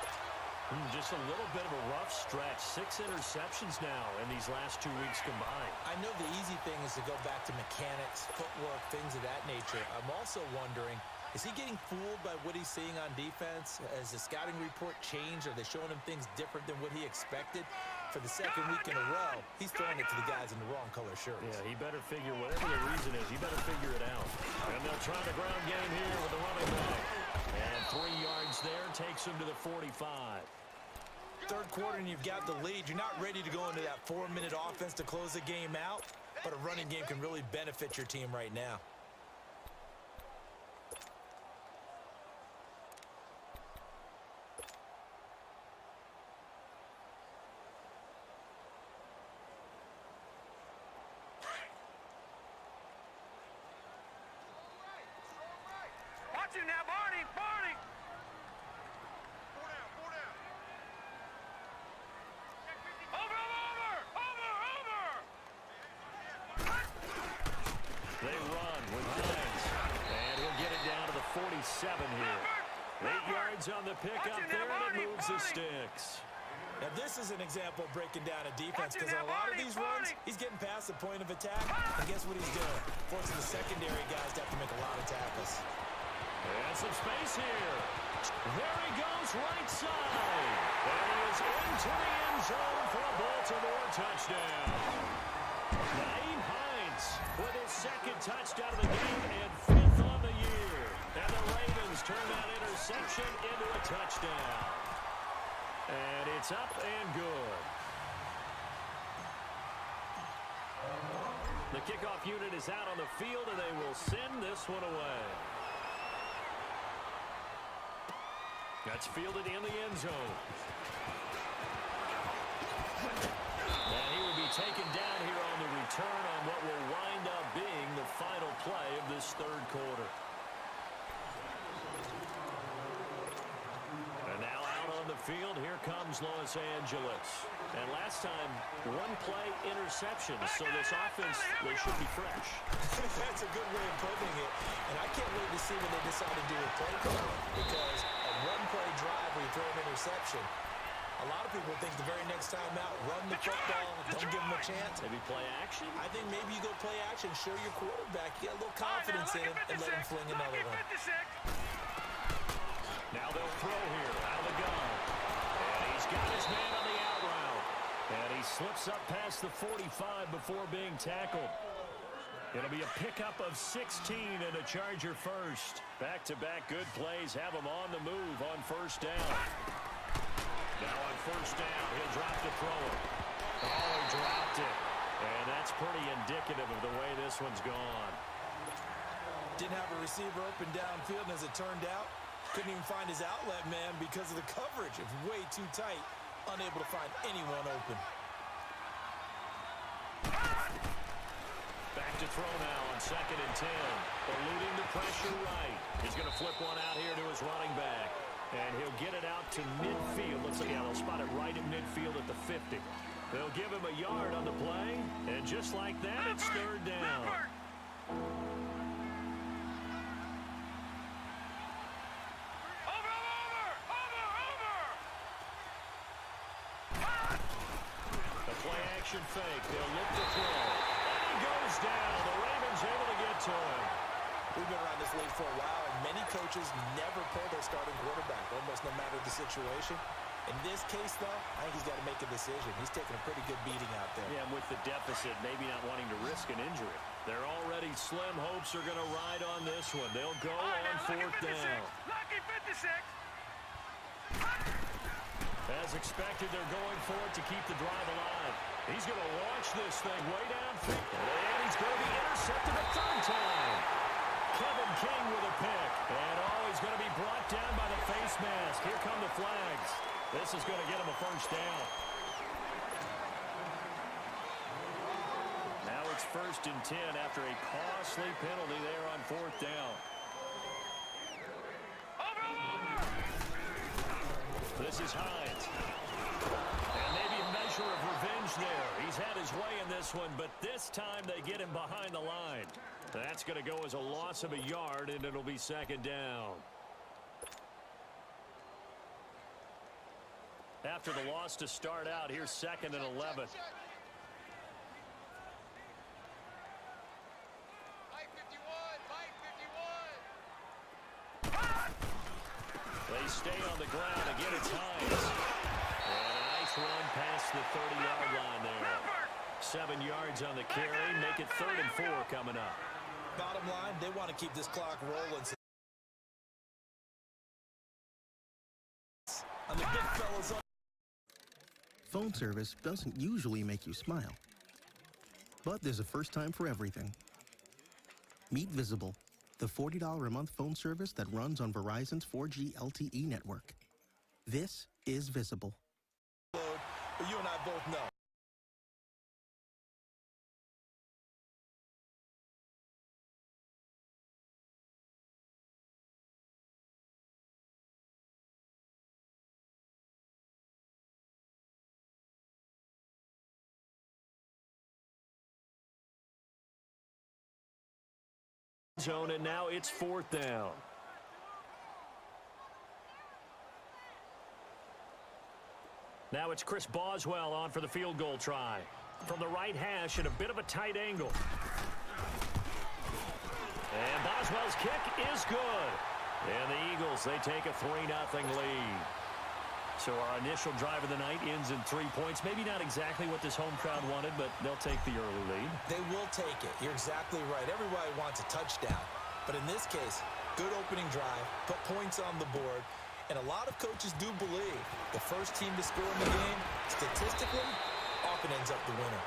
Just a little bit of a rough stretch. 6 interceptions now in these last 2 weeks combined. I know the easy thing is to go back to mechanics, footwork, things of that nature. I'm also wondering, is he getting fooled by what he's seeing on defense? Has the scouting report changed? Are they showing him things different than what he expected? For the second week in a row, he's throwing it to the guys in the wrong color shirts. Yeah, he better figure, whatever the reason is, he better figure it out. And they'll try the ground game here with the running back. And 3 yards there takes him to the 45. Third quarter and you've got the lead. You're not ready to go into that 4-minute offense to close the game out, but a running game can really benefit your team right now. Watch him now, Barney! Barney! Four down. Over! They run with Hines. And he'll get it down to the 47 here. 8 yards on the pickup there, and it moves the sticks. Now, this is an example of breaking down a defense because on a lot of these runs, he's getting past the point of attack. And guess what he's doing? Forcing the secondary guys to have to make a lot of tackles. And some space here. There he goes, right side. And he is into the end zone for a Baltimore touchdown. Naeem Hines with his second touchdown of the game and 5th on the year. And the Ravens turn that interception into a touchdown. And it's up and good. The kickoff unit is out on the field, and they will send this one away. That's fielded in the end zone. And he will be taken down here on the return on what will wind up being the final play of this third quarter. And now out on the field, here comes Los Angeles. And last time, 1-play interception, so this offense, they should be fresh. That's a good way of putting it. And I can't wait to see what they decide to do with play call. Because a 1-play drive where you throw an interception, a lot of people think the very next time out, run the football, don't give them a chance. Maybe play action? I think maybe you go play action, show your quarterback, get a little confidence in him, and let him fling another one. Now they'll throw here out of the gun. And he's got his man on the out route. And he slips up past the 45 before being tackled. It'll be a pickup of 16 and a Charger first. Back-to-back good plays have him on the move on first down. Now on first down, he'll drop the thrower. Oh, he dropped it. And that's pretty indicative of the way this one's gone. Didn't have a receiver open downfield, and as it turned out, couldn't even find his outlet man because of the coverage. It was way too tight, unable to find anyone open. Back to throw now on 2nd and 10. Eluding the pressure right. He's going to flip one out here to his running back. And he'll get it out to midfield. Let's see, they'll spot it right in midfield at the 50. They'll give him a yard on the play. And just like that, it's third down. The play action fake. They'll look to throw. And he goes down. The Ravens able to get to him. We've been around this league for a while, and many coaches never pull their starting quarterback, almost no matter the situation. In this case, though, I think he's got to make a decision. He's taking a pretty good beating out there. Yeah, and with the deficit, maybe not wanting to risk an injury. Their already slim hopes are going to ride on this one. They'll go on 4th down. Lucky 56. As expected, they're going for it to keep the drive alive. He's going to launch this thing way downfield. And he's going to be intercepted a third time. Kevin King with a pick. And he's going to be brought down by the face mask. Here come the flags. This is going to get him a first down. Now it's 1st and 10 after a costly penalty there on 4th down. This is Hines. And maybe a measure of revenge there. He's had his way in this one, but this time they get him behind the line. That's going to go as a loss of a yard, and it'll be 2nd down. after the loss to start out. Here's 2nd and 11. They stay on the ground. Again, it's Hines. And a nice run past the 30-yard line there. 7 yards on the carry. Make it 3rd and 4 coming up. Bottom line, they want to keep this clock rolling. And the big fellas on. Phone service doesn't usually make you smile. But there's a first time for everything. Meet Visible, the $40 a month phone service that runs on Verizon's 4G LTE network. This is Visible. But you and I both know. Zone, and now it's 4th down. Now it's Chris Boswell on for the field goal try. From the right hash at a bit of a tight angle. And Boswell's kick is good. And the Eagles, they take a 3-0 lead. So our initial drive of the night ends in 3 points. Maybe not exactly what this home crowd wanted, but they'll take the early lead. They will take it. You're exactly right. Everybody wants a touchdown. But in this case, good opening drive, put points on the board, and a lot of coaches do believe the first team to score in the game, statistically, often ends up the winner.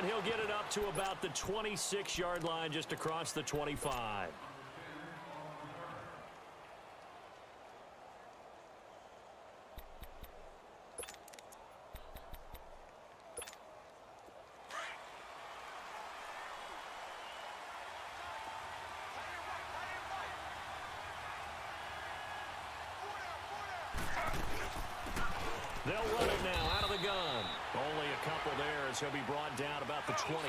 And he'll get it up to about the 26-yard line just across the 25. They'll run it now out of the gun. Only a couple there as he'll be brought down about the 28.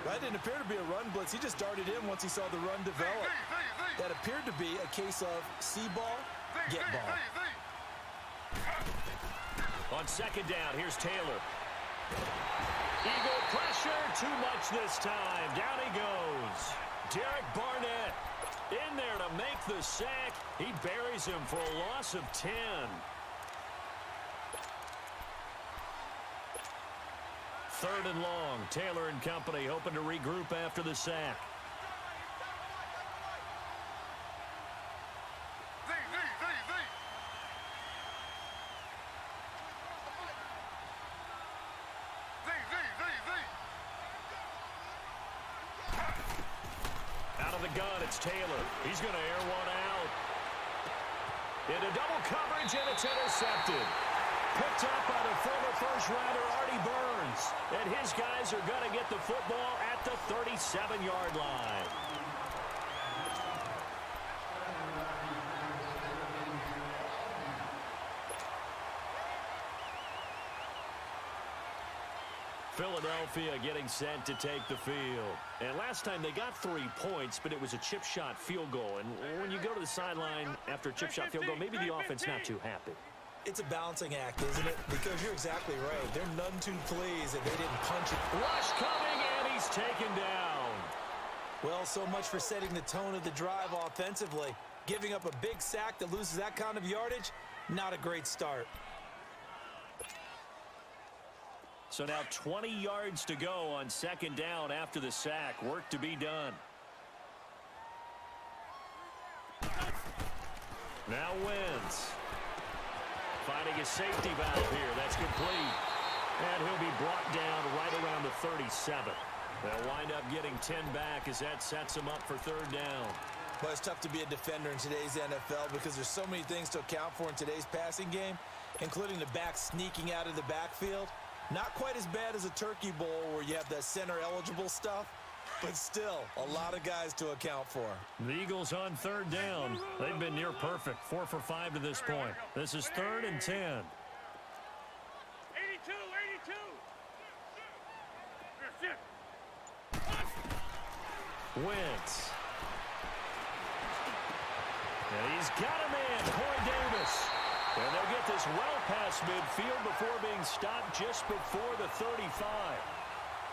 That didn't appear to be a run blitz. He just darted in once he saw the run develop. That appeared to be a case of see ball, get ball. On 2nd down, here's Taylor. Eagle pressure, too much this time. Down he goes. Derek Barnett in there to make the sack. He buries him for a loss of 10. Third and long. Taylor and company hoping to regroup after the sack. Out of the gun, it's Taylor. He's going to air one out. Into double coverage, and it's intercepted. Picked up by the former first-rounder Artie Burns. And his guys are going to get the football at the 37-yard line. Philadelphia getting set to take the field. And last time they got 3 points, but it was a chip shot field goal. And when you go to the sideline after a chip shot field goal, maybe the offense not too happy. It's a balancing act, isn't it? Because you're exactly right. They're none too pleased that they didn't punch it. Rush coming, and he's taken down. Well, so much for setting the tone of the drive offensively. Giving up a big sack that loses that kind of yardage, not a great start. So now 20 yards to go on 2nd down after the sack. Work to be done. Now Wentz. Finding a safety valve here. That's complete. And he'll be brought down right around the 37. They'll wind up getting 10 back as that sets him up for 3rd down. Well, it's tough to be a defender in today's NFL because there's so many things to account for in today's passing game, including the back sneaking out of the backfield. Not quite as bad as a turkey bowl where you have that center-eligible stuff, but still a lot of guys to account for. The Eagles on 3rd down. They've been near perfect. 4 for 5 to this point. This is 3rd and 10. 82, 82. Wentz. And he's got him in. Corey Davis. And they'll get this well past midfield before being stopped just before the 35.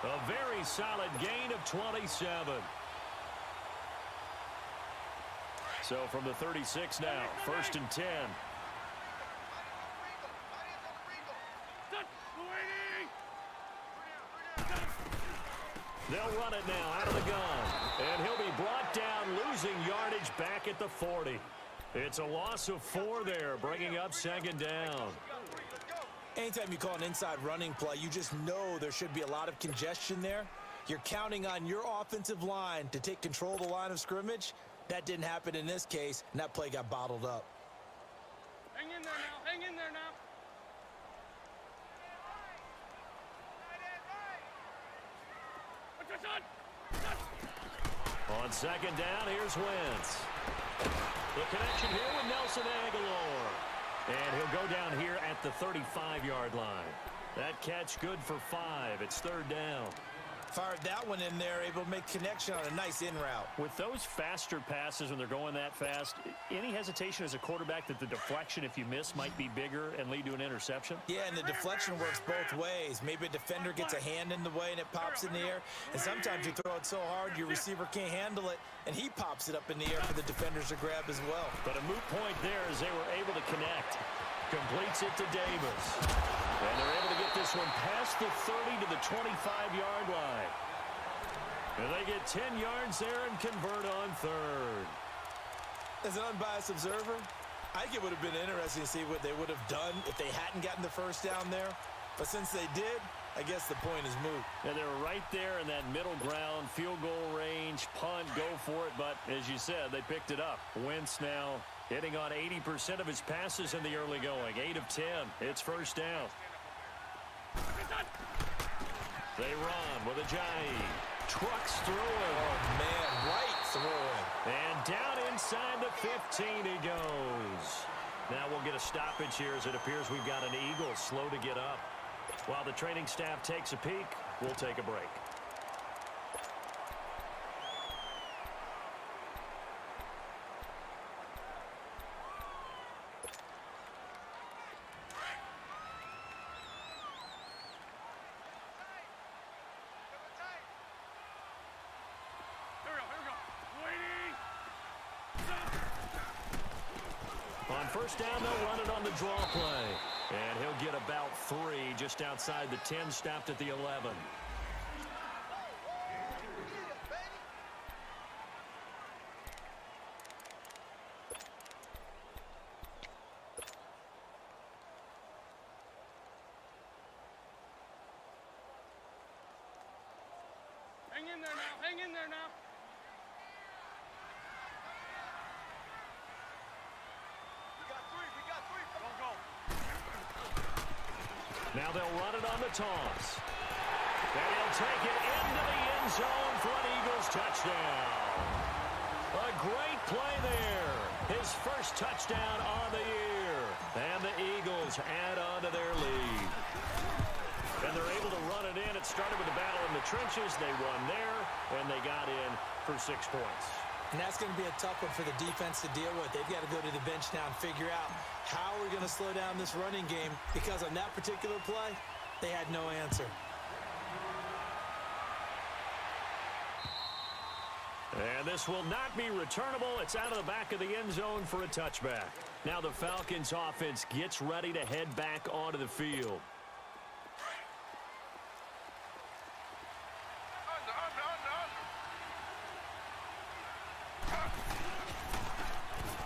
A very solid gain of 27. So from the 36 now, 1st and 10. They'll run it now out of the gun. And he'll be brought down, losing yardage back at the 40. It's a loss of 4 there, bringing up 2nd down. Anytime you call an inside running play, you just know there should be a lot of congestion there. You're counting on your offensive line to take control of the line of scrimmage. That didn't happen in this case, and that play got bottled up. Hang in there now. Hang in there now. What's your son? On 2nd down, here's Wentz. The connection here with Nelson Aguilar. And he'll go down here at the 35-yard line. That catch good for 5. It's 3rd down. Fired that one in there, able to make connection on a nice in route. With those faster passes when they're going that fast, any hesitation as a quarterback that the deflection, if you miss, might be bigger and lead to an interception? Yeah, and the deflection works both ways. Maybe a defender gets a hand in the way and it pops in the air. And sometimes you throw it so hard your receiver can't handle it, and he pops it up in the air for the defenders to grab as well. But a moot point there as they were able to connect. Completes it to Davis. And they're able to get this one past the 30 to the 25-yard line. And they get 10 yards there and convert on 3rd. As an unbiased observer, I think it would have been interesting to see what they would have done if they hadn't gotten the 1st down there. But since they did, I guess the point is moot. And they were right there in that middle ground, field goal range, punt, go for it. But as you said, they picked it up. Wentz now hitting on 80% of his passes in the early going. 8 of 10. It's 1st down. They run with Ajayi. Trucks through it. Oh, man, right through it. And down inside the 15 he goes. Now we'll get a stoppage here as it appears we've got an Eagle slow to get up. While the training staff takes a peek, we'll take a break. On 1st down, they'll run it on the draw play. And he'll get about 3 just outside the 10, stopped at the 11. Hang in there now. Hang in there now. Now they'll run it on the toss. And he'll take it into the end zone for an Eagles touchdown. A great play there. His first touchdown on the year. And the Eagles add on to their lead. And they're able to run it in. It started with a battle in the trenches. They won there, and they got in for 6 points. And that's going to be a tough one for the defense to deal with. They've got to go to the bench now and figure out how we're going to slow down this running game, because on that particular play, they had no answer. And this will not be returnable. It's out of the back of the end zone for a touchback. Now the Falcons offense gets ready to head back onto the field.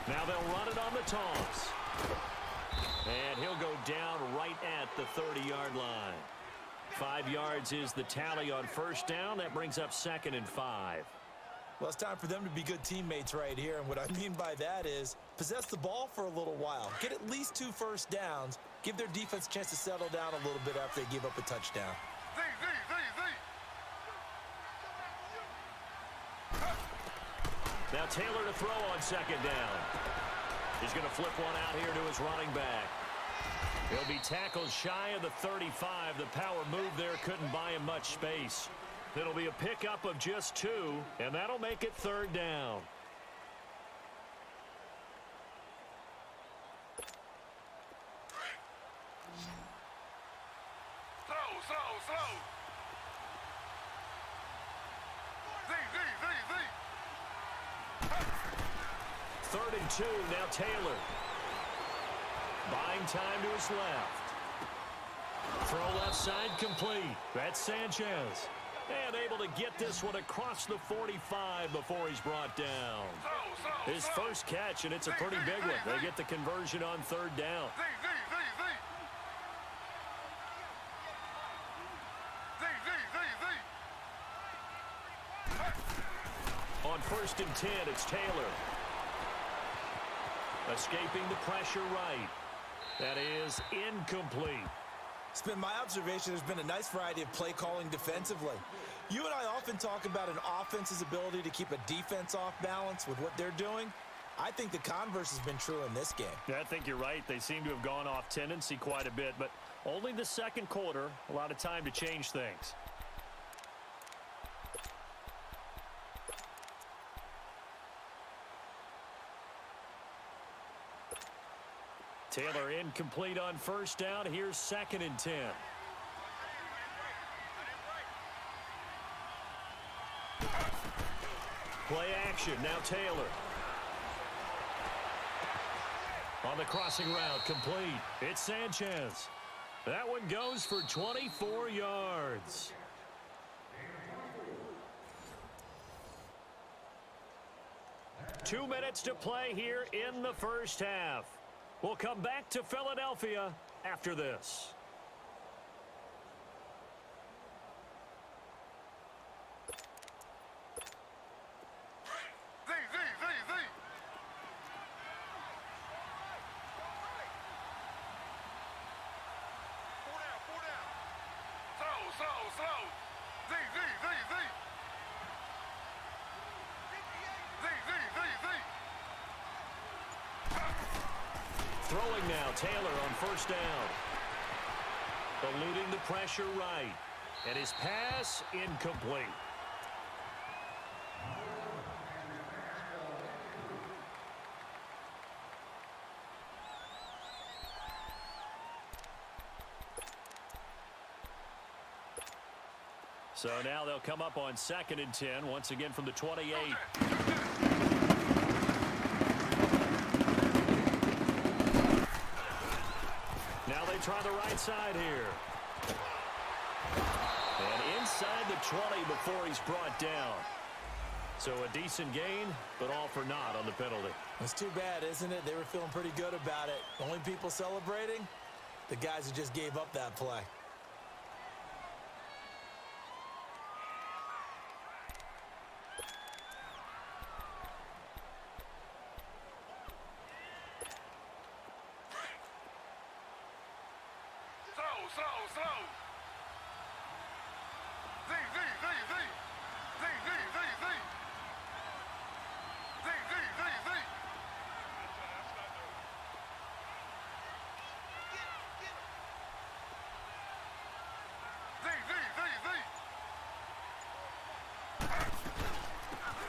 Now they'll run it on the toss. And he'll go down right at the 30-yard line. 5 yards is the tally on 1st down. That brings up 2nd and 5. Well, it's time for them to be good teammates right here. And what I mean by that is possess the ball for a little while. Get at least 2 first downs. Give their defense a chance to settle down a little bit after they give up a touchdown. Now Taylor to throw on 2nd down. He's going to flip one out here to his running back. He'll be tackled shy of the 35. The power move there couldn't buy him much space. It'll be a pickup of just 2, and that'll make it 3rd down. 3rd and 2. Now Taylor. Buying time to his left. Throw left side complete. That's Sanchez. And able to get this one across the 45 before he's brought down. His first catch, and it's a pretty big one. They get the conversion on 3rd down. On 1st and 10, it's Taylor. Escaping the pressure right. That is incomplete. It's been my observation there's been a nice variety of play calling defensively. You and I often talk about an offense's ability to keep a defense off balance with what they're doing. I think the converse has been true in this game. Yeah, I think you're right. They seem to have gone off tendency quite a bit, but only the 2nd quarter, a lot of time to change things. Taylor incomplete on 1st down. Here's 2nd and 10. Play action. Now Taylor. On the crossing route, complete. It's Sanchez. That one goes for 24 yards. Two minutes to play here in the first half. We'll come back to Philadelphia after this. Throwing now, Taylor on 1st down. Eluding the pressure right. And his pass incomplete. So now they'll come up on 2nd and 10, once again from the 28. Now they try the right side here. And inside the 20 before he's brought down. So a decent gain, but all for naught on the penalty. It's too bad, isn't it? They were feeling pretty good about it. Only people celebrating? The guys who just gave up that play.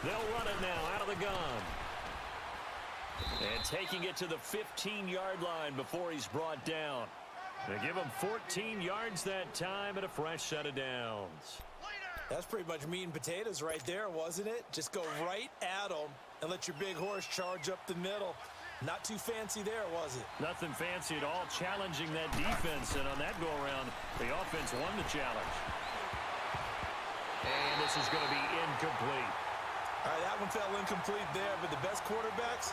They'll run it now out of the gun. And taking it to the 15-yard line before he's brought down. They give him 14 yards that time and a fresh set of downs. That's pretty much meat and potatoes right there, wasn't it? Just go right at them and let your big horse charge up the middle. Not too fancy there, was it? Nothing fancy at all, challenging that defense. And on that go-around, the offense won the challenge. And this is going to be incomplete. All right, that one fell incomplete there, but the best quarterbacks,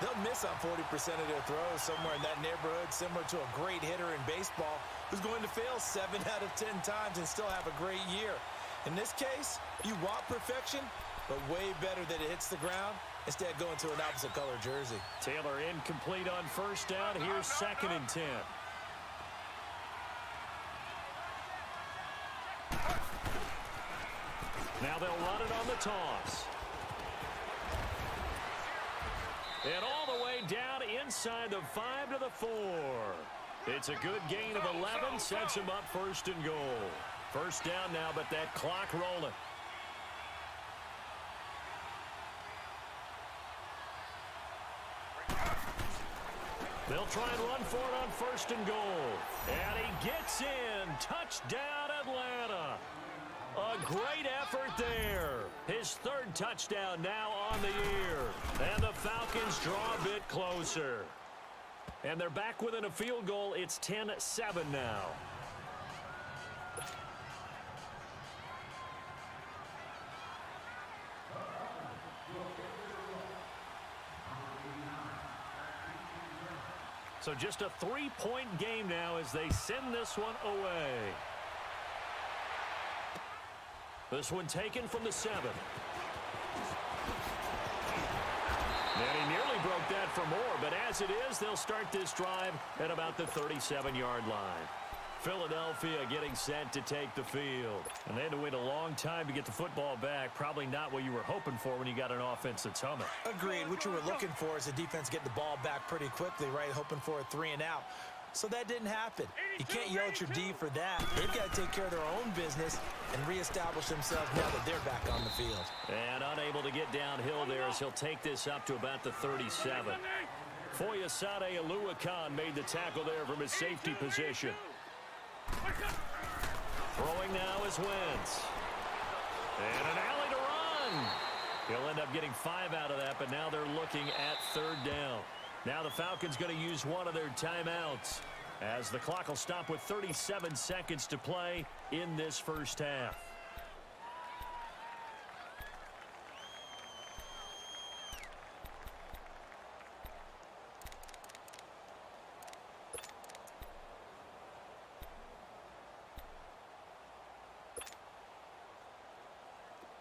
they'll miss on 40% of their throws somewhere in that neighborhood, similar to a great hitter in baseball who's going to fail 7 out of 10 times and still have a great year. In this case, you want perfection, but way better that it hits the ground instead of going to an opposite color jersey. Taylor incomplete on 1st down. Here's 2nd and 10. Now they'll run it on the toss. And all the way down inside the 5 to the 4. It's a good gain of 11, sets him up 1st and goal. 1st down now, but that clock rolling. They'll try and run for it on 1st and goal. And he gets in. Touchdown, Atlanta. A great effort there. His third touchdown now on the year. And the Falcons draw a bit closer. And they're back within a field goal. It's 10-7 now. So just a 3-point game now as they send this one away. This one taken from the 7. And he nearly broke that for more, but as it is, they'll start this drive at about the 37-yard line. Philadelphia getting set to take the field. And they had to wait a long time to get the football back. Probably not what you were hoping for when you got an offense that's humming. Agreed. What you were looking for is the defense getting the ball back pretty quickly, right? Hoping for a 3-and-out. So that didn't happen. You can't yell at your D for that. They've got to take care of their own business and reestablish themselves now that they're back on the field. And unable to get downhill there as he'll take this up to about the 37. Foyesade Aluakan made the tackle there from his safety position. Throwing now is Wentz. And an alley to run. He'll end up getting 5 out of that, but now they're looking at 3rd down. Now the Falcons going to use one of their timeouts as the clock will stop with 37 seconds to play in this first half.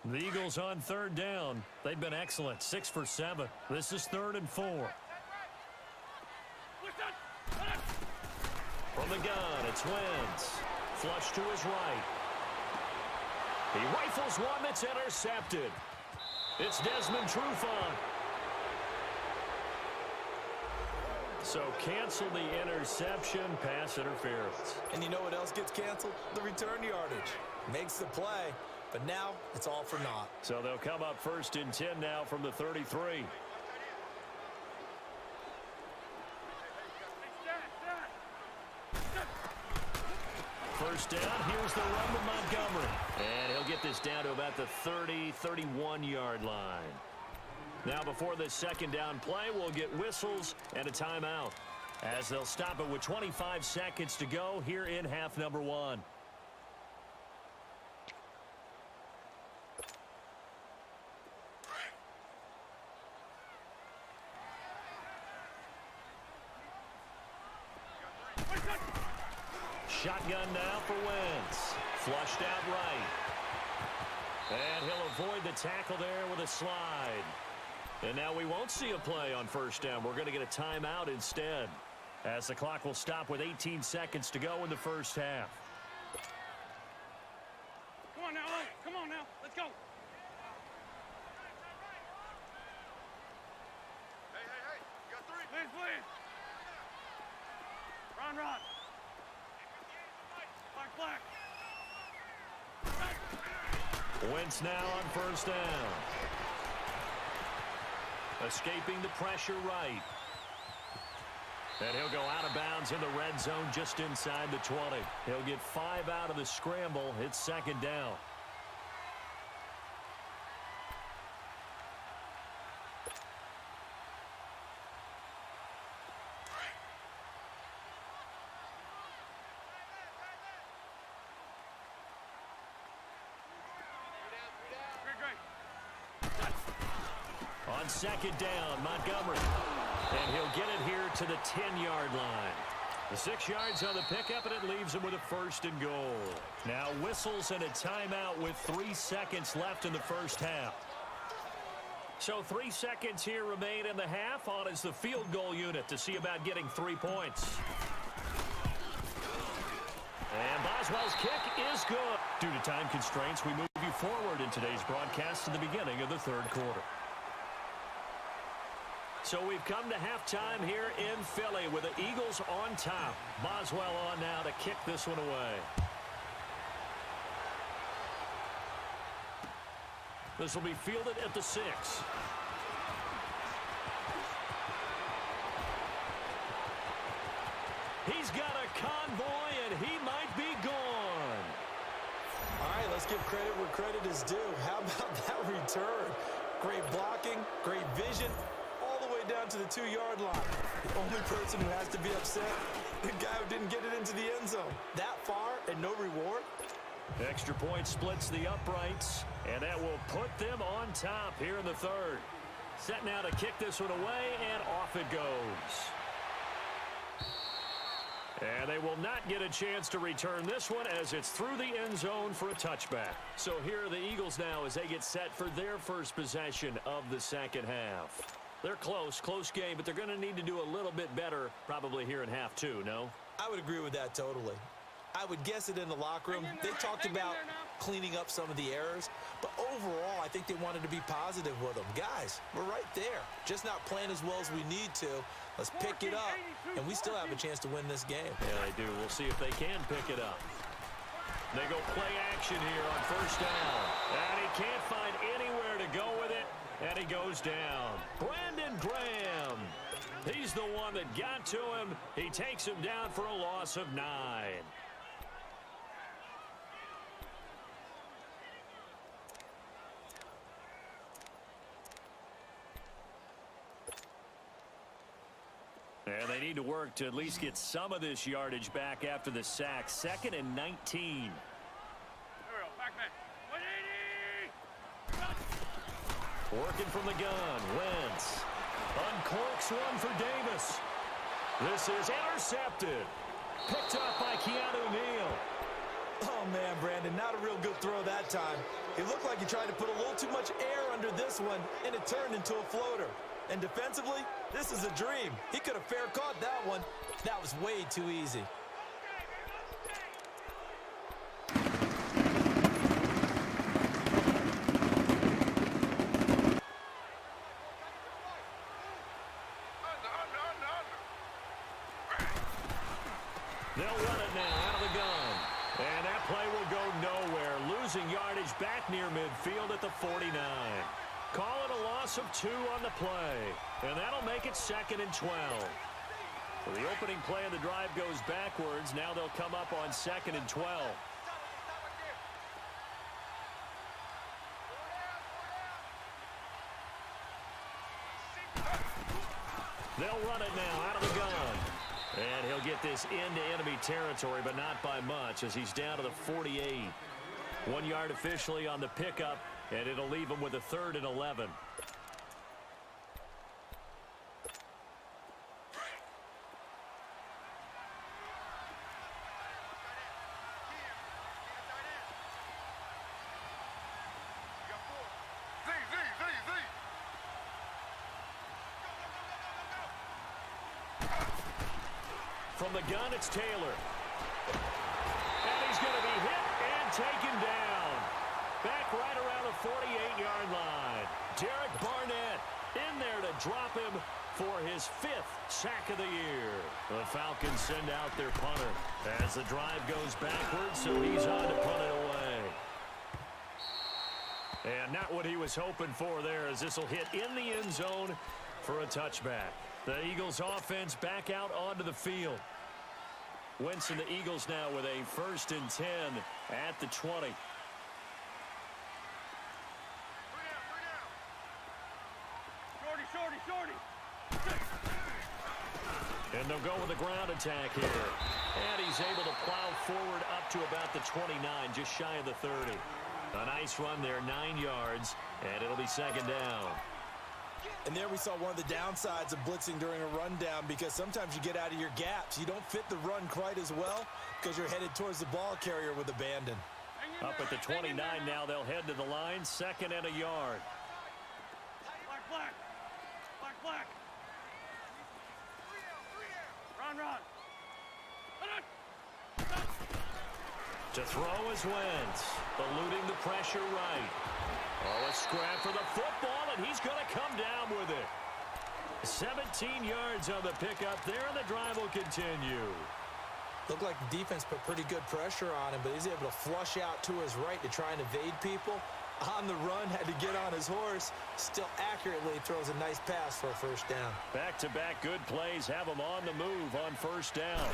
The Eagles on 3rd down. They've been excellent. 6 for 7. This is 3rd and 4. From the gun, it's Wentz. Flush to his right. He rifles one that's intercepted. It's Desmond Trufant. So cancel the interception, pass interference. And you know what else gets canceled? The return yardage. Makes the play, but now it's all for naught. So they'll come up 1st and 10 now from the 33. First down, here's the run with Montgomery. And he'll get this down to about the 30, 31-yard line. Now before this 2nd down play, we'll get whistles and a timeout as they'll stop it with 25 seconds to go here in half number 1. Shotgun now for Wentz. Flushed out right. And he'll avoid the tackle there with a slide. And now we won't see a play on 1st down. We're going to get a timeout instead, as the clock will stop with 18 seconds to go in the first half. Come on now, come on now, let's go. Hey, you got 3. Please. Run. Black. Wentz now on 1st down. Escaping the pressure right. And he'll go out of bounds in the red zone just inside the 20. He'll get 5 out of the scramble. It's 2nd down. On 2nd down, Montgomery. And he'll get it here to the 10-yard line. The 6 yards on the pickup, and it leaves him with a 1st and goal. Now whistles and a timeout with 3 seconds left in the first half. So 3 seconds here remain in the half. On is the field goal unit to see about getting 3 points. And Boswell's kick is good. Due to time constraints, we move you forward in today's broadcast to the beginning of the 3rd quarter. So we've come to halftime here in Philly with the Eagles on top. Boswell on now to kick this one away. This will be fielded at the 6. He's got a convoy, and he might be gone. All right, let's give credit where credit is due. How about that return? Great blocking, great vision, all the way down to the 2-yard line. The only person who has to be upset, the guy who didn't get it into the end zone. That far and no reward? Extra point splits the uprights, and that will put them on top here in the third. Set now to kick this one away, and off it goes. And they will not get a chance to return this one as it's through the end zone for a touchback. So here are the Eagles now as they get set for their first possession of the second half. They're close game, but they're going to need to do a little bit better probably here in half two, no? I would agree with that totally. I would guess it in the locker room. They talked about cleaning up some of the errors, but overall, I think they wanted to be positive with them. Guys, we're right there. Just not playing as well as we need to. Let's pick it up, and we still have a chance to win this game. Yeah, they do. We'll see if they can pick it up. They go play action here on first down. And he can't find anywhere to go with it, and he goes down. Brandon Graham. He's the one that got to him. He takes him down for a loss of 9. And they need to work to at least get some of this yardage back after the sack. 2nd and 19. Working from the gun. Wentz uncorks one for Davis. This is intercepted. Picked up by Keanu Neal. Oh, man, Brandon, not a real good throw that time. It looked like he tried to put a little too much air under this one, and it turned into a floater. And defensively, this is a dream. He could have fair caught that one. That was way too easy. They'll run it now out of the gun. And that play will go nowhere. Losing yardage back near midfield at the 49. Call it a loss of 2 on the play. And that'll make it 2nd and 12. So the opening play of the drive goes backwards. Now they'll come up on 2nd and 12. They'll run it now out of the gun. And he'll get this into enemy territory, but not by much as he's down to the 48. 1 yard officially on the pickup, and it'll leave him with a 3rd and 11. From the gun, it's Taylor. And he's going to be hit and taken down. Back right around the 48-yard line. Derek Barnett in there to drop him for his 5th sack of the year. The Falcons send out their punter as the drive goes backwards, so he's on to punt it away. And not what he was hoping for there, as this will hit in the end zone for a touchback. The Eagles offense back out onto the field. Wentz and the Eagles now with a 1st and 10 at the 20. And they'll go with a ground attack here. And he's able to plow forward up to about the 29, just shy of the 30. A nice run there, 9 yards, and it'll be 2nd down. And there we saw one of the downsides of blitzing during a rundown, because sometimes you get out of your gaps. You don't fit the run quite as well because you're headed towards the ball carrier with abandon. Up at the 29 now, they'll head to the line, 2nd and a yard. Black. Run. To throw is Wentz, eluding the pressure right. Oh, a scrap for the football, and he's going to come down with it. 17 yards on the pickup there, and the drive will continue. Looked like the defense put pretty good pressure on him, but he's able to flush out to his right to try and evade people. On the run, had to get on his horse. Still accurately throws a nice pass for a 1st down. Back-to-back good plays have him on the move on 1st down.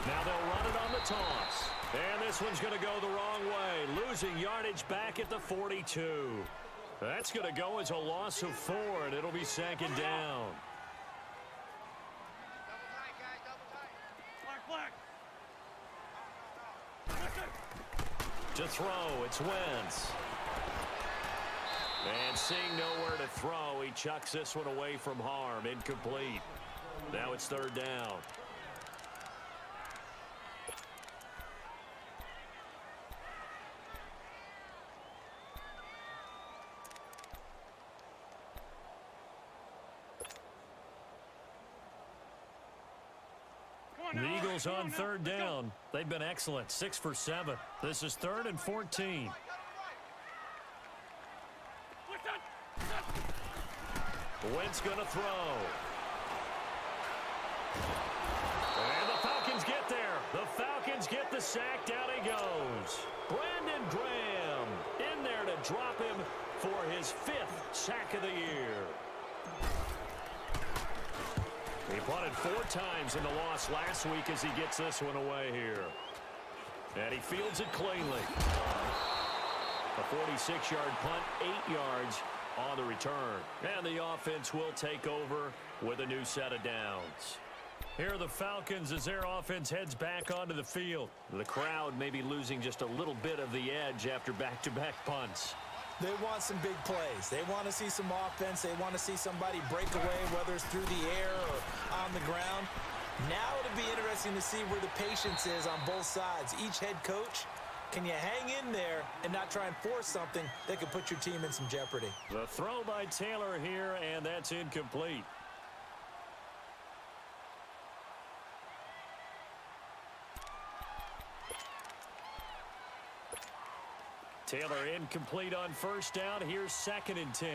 Now they'll run it on the toss. And this one's going to go the wrong way, losing yardage back at the 42. That's going to go as a loss of 4, and it'll be second down. To throw, it's Wentz. And seeing nowhere to throw, he chucks this one away from harm. Incomplete. Now it's third down. The Eagles on third down. They've been excellent. 6 for 7. This is 3rd and 14. Wentz going to throw. And the Falcons get there. The Falcons get the sack. Down he goes. Brandon Graham in there to drop him for his 5th sack of the year. He punted 4 times in the loss last week as he gets this one away here. And he fields it cleanly. A 46-yard punt, 8 yards on the return. And the offense will take over with a new set of downs. Here are the Falcons as their offense heads back onto the field. The crowd may be losing just a little bit of the edge after back-to-back punts. They want some big plays. They want to see some offense. They want to see somebody break away, whether it's through the air or on the ground. Now it'll be interesting to see where the patience is on both sides. Each head coach, can you hang in there and not try and force something that could put your team in some jeopardy? The throw by Taylor here, and that's incomplete. Taylor incomplete on first down. Here's 2nd and 10.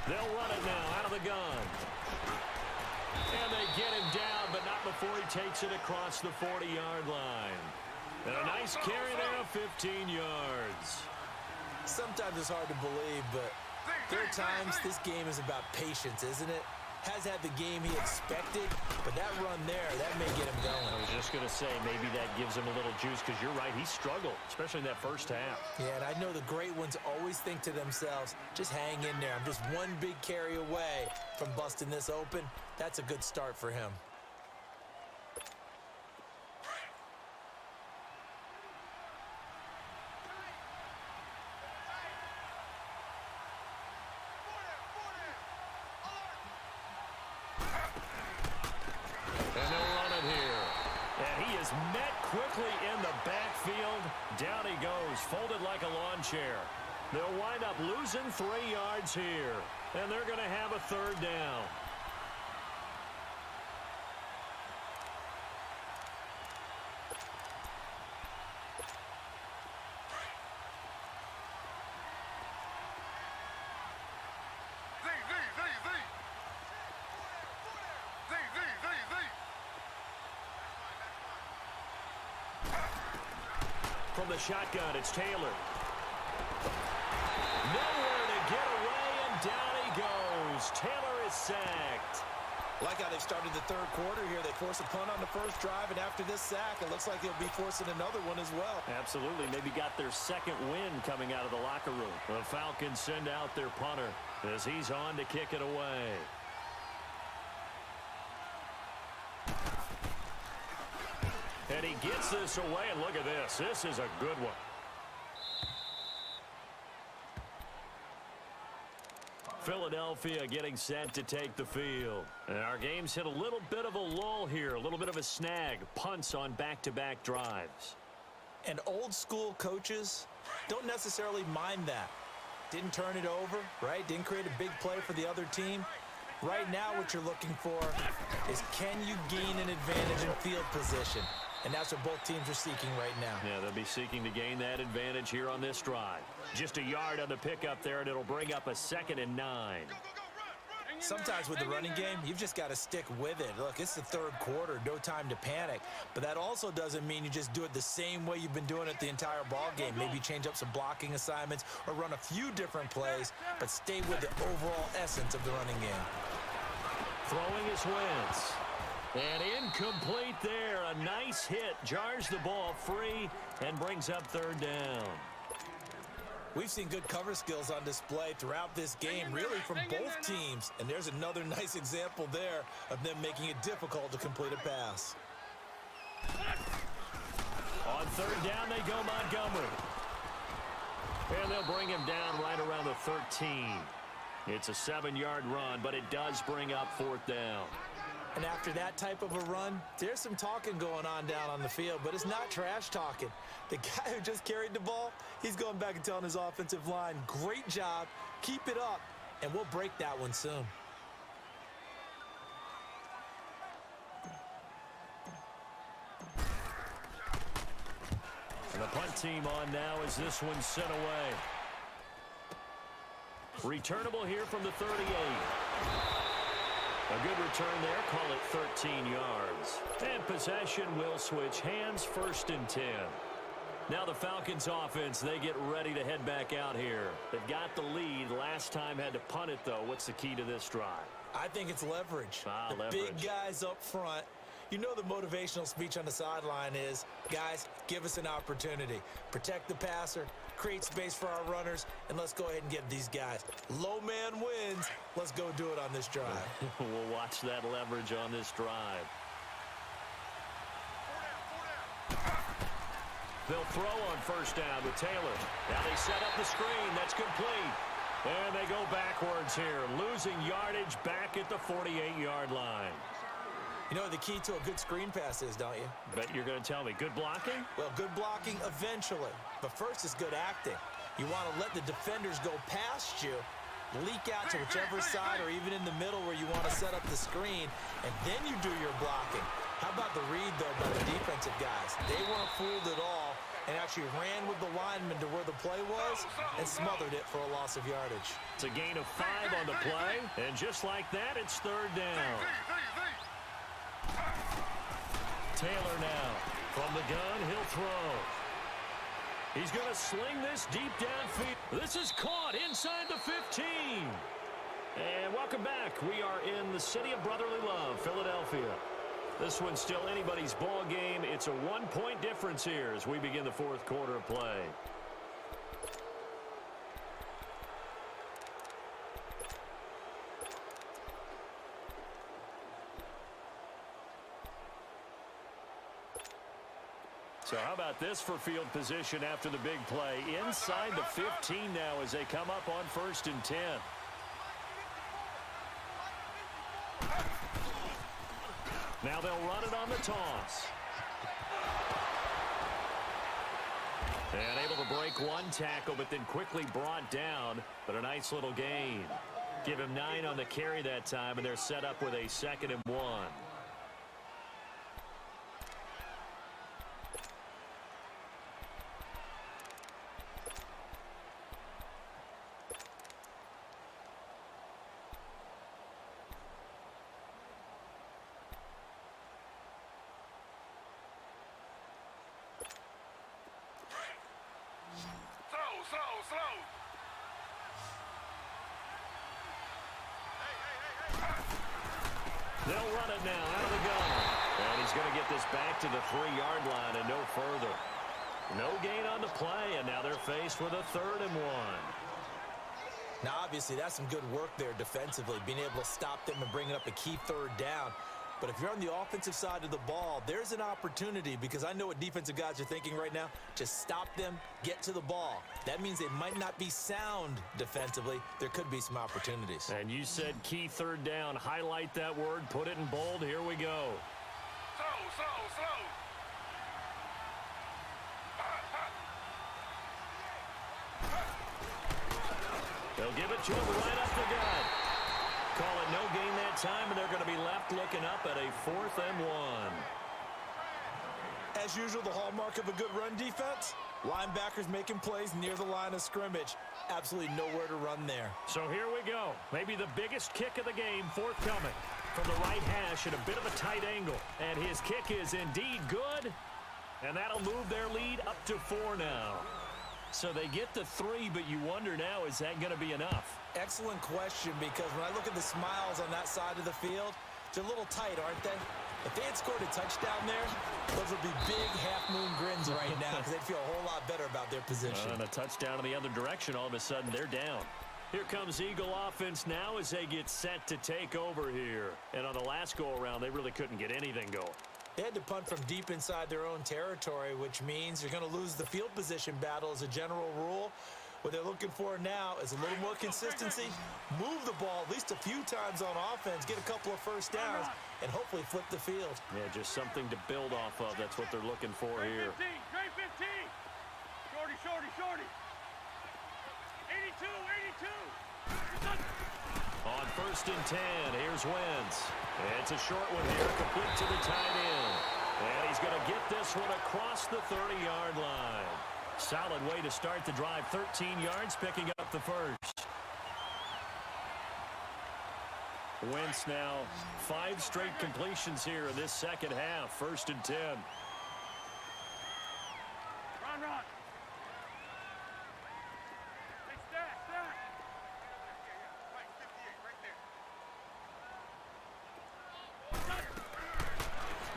They'll run it now out of the gun. And they get him down, but not before he takes it across the 40-yard line. And a nice carry there of 15 yards. Sometimes it's hard to believe, but there are times this game is about patience, isn't it? Has had the game he expected, but that run there, that may get him going. I was just going to say, maybe that gives him a little juice, because you're right, he struggled, especially in that first half. Yeah, and I know the great ones always think to themselves, just hang in there. I'm just one big carry away from busting this open. That's a good start for him. Quickly in the backfield. Down he goes, folded like a lawn chair. They'll wind up losing 3 yards here. And they're going to have a third down. From the shotgun, it's Taylor. Nowhere to get away, and down he goes. Taylor is sacked. Like how they started the third quarter here. They forced a punt on the first drive, and after this sack, it looks like they'll be forcing another one as well. Absolutely. Maybe got their second win coming out of the locker room. The Falcons send out their punter as he's on to kick it away. And he gets this away, and look at this. This is a good one. Philadelphia getting set to take the field. And our game's hit a little bit of a lull here, a little bit of a snag. Punts on back-to-back drives. And old school coaches don't necessarily mind that. Didn't turn it over, right? Didn't create a big play for the other team. Right now what you're looking for is, can you gain an advantage in field position? And that's what both teams are seeking right now. Yeah, they'll be seeking to gain that advantage here on this drive. Just a yard on the pickup there, and it'll bring up a 2nd and 9. Sometimes with the running game, you've just got to stick with it. Look, it's the third quarter, no time to panic. But that also doesn't mean you just do it the same way you've been doing it the entire ball game. Maybe change up some blocking assignments or run a few different plays, but stay with the overall essence of the running game. Throwing his Wentz. And incomplete there. A nice hit. Jars the ball free and brings up third down. We've seen good cover skills on display throughout this game, really from both teams. And there's another nice example there of them making it difficult to complete a pass. On third down, they go Montgomery. And they'll bring him down right around the 13. It's a 7-yard run, but it does bring up fourth down. And after that type of a run, there's some talking going on down on the field, but it's not trash talking. The guy who just carried the ball, he's going back and telling his offensive line, great job, keep it up, and we'll break that one soon. And the punt team on now as this one's sent away. Returnable here from the 38. A good return there, call it 13 yards. And possession will switch hands, 1st and 10. Now the Falcons offense, they get ready to head back out here. They've got the lead. Last time had to punt it, though. What's the key to this drive? I think it's leverage. Leverage. Big guys up front. You know the motivational speech on the sideline is, guys, give us an opportunity. Protect the passer, create space for our runners, and let's go ahead and get these guys. Low man wins. Let's go do it on this drive. We'll watch that leverage on this drive. They'll throw on first down with Taylor. Now they set up the screen. That's complete. And they go backwards here, losing yardage back at the 48-yard line. You know what the key to a good screen pass is, don't you? Bet you're going to tell me. Good blocking? Well, good blocking eventually. But first is good acting. You want to let the defenders go past you, leak out to whichever side or even in the middle where you want to set up the screen, and then you do your blocking. How about the read, though, by the defensive guys? They weren't fooled at all and actually ran with the lineman to where the play was and smothered it for a loss of yardage. It's a gain of 5 on the play, and just like that, it's third down. Taylor now. From the gun, he'll throw. He's going to sling this deep downfield. This is caught inside the 15. And welcome back. We are in the city of brotherly love, Philadelphia. This one's still anybody's ball game. It's a 1-point difference here as we begin the fourth quarter of play. So how about this for field position after the big play? Inside the 15 now as they come up on 1st and 10. Now they'll run it on the toss. And able to break one tackle, but then quickly brought down. But a nice little gain. Give him 9 on the carry that time, and they're set up with a 2nd and 1. They'll run it now out of the gun. And he's going to get this back to the 3-yard line and no further. No gain on the play, and now they're faced with a 3rd and 1. Now, obviously, that's some good work there defensively, being able to stop them and bringing up a key 3rd down. But if you're on the offensive side of the ball, there's an opportunity, because I know what defensive guys are thinking right now. Just stop them, get to the ball. That means they might not be sound defensively. There could be some opportunities. And you said key 3rd down. Highlight that word, put it in bold. Here we go. Slow. They'll give it to him right up the gut. Call it no gain that time, and they're going to be left looking up at a 4th and 1. As usual, the hallmark of a good run defense, Linebackers making plays near the line of scrimmage. Absolutely nowhere to run there. So here we go. Maybe the biggest kick of the game forthcoming. From the right hash at a bit of a tight angle. And his kick is indeed good. And that'll move their lead up to 4 now. So they get the 3, but you wonder now, is that going to be enough? Excellent question, because when I look at the smiles on that side of the field, they're a little tight, aren't they? If they had scored a touchdown there, those would be big half-moon grins right now because they'd feel a whole lot better about their position. And a touchdown in the other direction, all of a sudden they're down. Here comes Eagle offense now as they get set to take over here. And on the last go-around, they really couldn't get anything going. They had to punt from deep inside their own territory, which means you're going to lose the field position battle as a general rule. What they're looking for now is a little more consistency, move the ball at least a few times on offense, get a couple of first downs, and hopefully flip the field. Yeah, just something to build off of. That's what they're looking for here. Great 15. Shorty. 82. On 1st and 10, here's Wentz. It's a short one here, complete to the tight end. And he's going to get this one across the 30-yard line. Solid way to start the drive. 13 yards, picking up the first. Wentz now 5 straight completions here in this second half. 1st and 10. Run. Hey, stack. Right, 58, right there.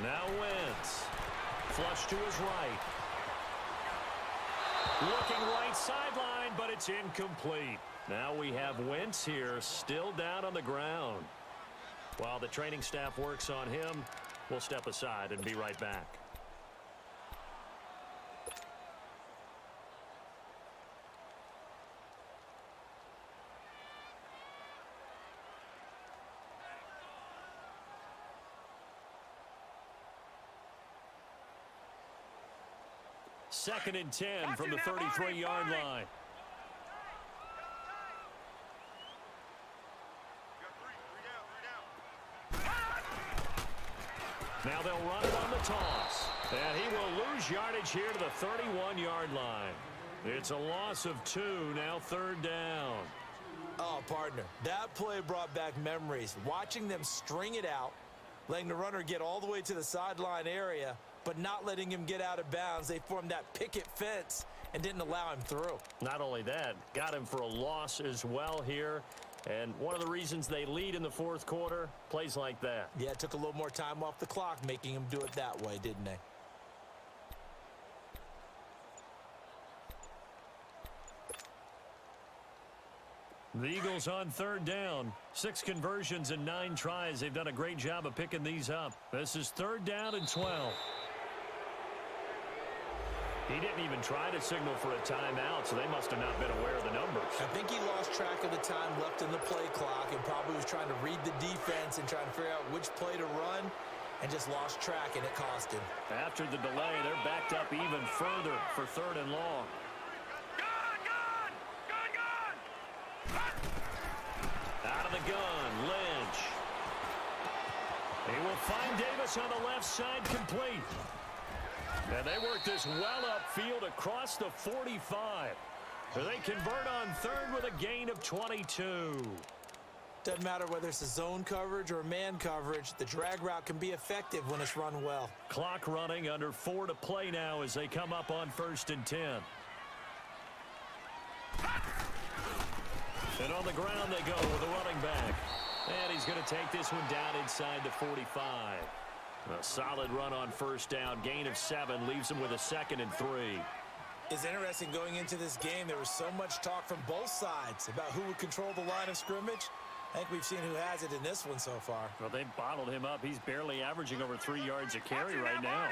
Now Wentz. Flush to his right. Looking right sideline, but it's incomplete. Now we have Wentz here, still down on the ground. While the training staff works on him, we'll step aside and be right back. Second and 10 from the 33-yard line. Now they'll run it on the toss. And he will lose yardage here to the 31-yard line. It's a loss of 2, now 3rd down. Oh, partner, that play brought back memories. Watching them string it out, letting the runner get all the way to the sideline area, but not letting him get out of bounds. They formed that picket fence and didn't allow him through. Not only that, got him for a loss as well here. And one of the reasons they lead in the 4th quarter, plays like that. Yeah, it took a little more time off the clock, making him do it that way, didn't they? The Eagles on 3rd down. 6 conversions and 9 tries. They've done a great job of picking these up. This is 3rd down and 12. He didn't even try to signal for a timeout, so they must have not been aware of the numbers. I think he lost track of the time left in the play clock and probably was trying to read the defense and trying to figure out which play to run and just lost track, and it cost him. After the delay, they're backed up even further for 3rd and long. Out of the gun, Lynch. He will find Davis on the left side, complete. And they work this well upfield across the 45. They convert on 3rd with a gain of 22. Doesn't matter whether it's a zone coverage or man coverage, the drag route can be effective when it's run well. Clock running, under 4 to play now as they come up on 1st and 10. And on the ground they go with a running back. And he's going to take this one down inside the 45. A solid run on 1st down. Gain of 7 leaves him with a 2nd and 3. It's interesting going into this game. There was so much talk from both sides about who would control the line of scrimmage. I think we've seen who has it in this one so far. Well, they bottled him up. He's barely averaging over 3 yards a carry right now.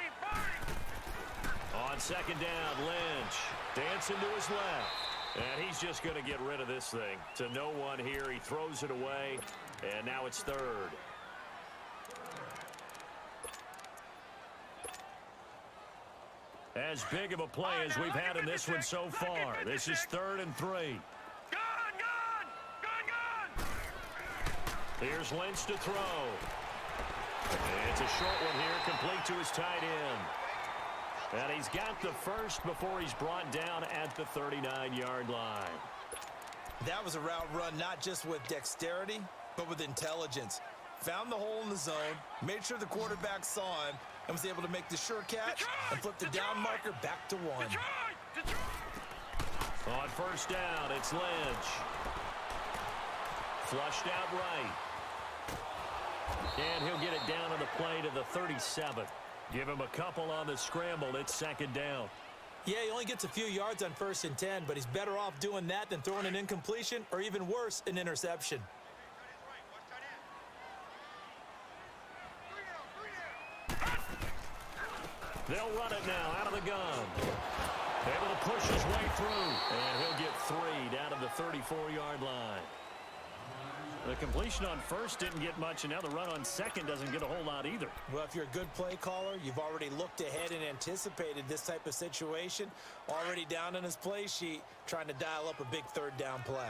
On 2nd down, Lynch dancing to his left. And he's just going to get rid of this thing. To no one here. He throws it away. And now it's 3rd. As big of a play as we've had in this one so far. This is 3rd and 3. Here's Lynch to throw. It's a short one here, complete to his tight end. And he's got the first before he's brought down at the 39-yard line. That was a route run not just with dexterity, but with intelligence. Found the hole in the zone, made sure the quarterback saw him, and was able to make the sure catch and flip the down marker back to one. On first down, it's Lynch. Flushed out right. And he'll get it down on the play to the 37. Give him a couple on the scramble. It's second down. Yeah, he only gets a few yards on 1st and 10, but he's better off doing that than throwing an incompletion or even worse, an interception. They'll run it now out of the gun. Able to push his way through. And he'll get 3 down to the 34-yard line. The completion on first didn't get much, and now the run on second doesn't get a whole lot either. Well, if you're a good play caller, you've already looked ahead and anticipated this type of situation. Already down on his play sheet, trying to dial up a big third down play.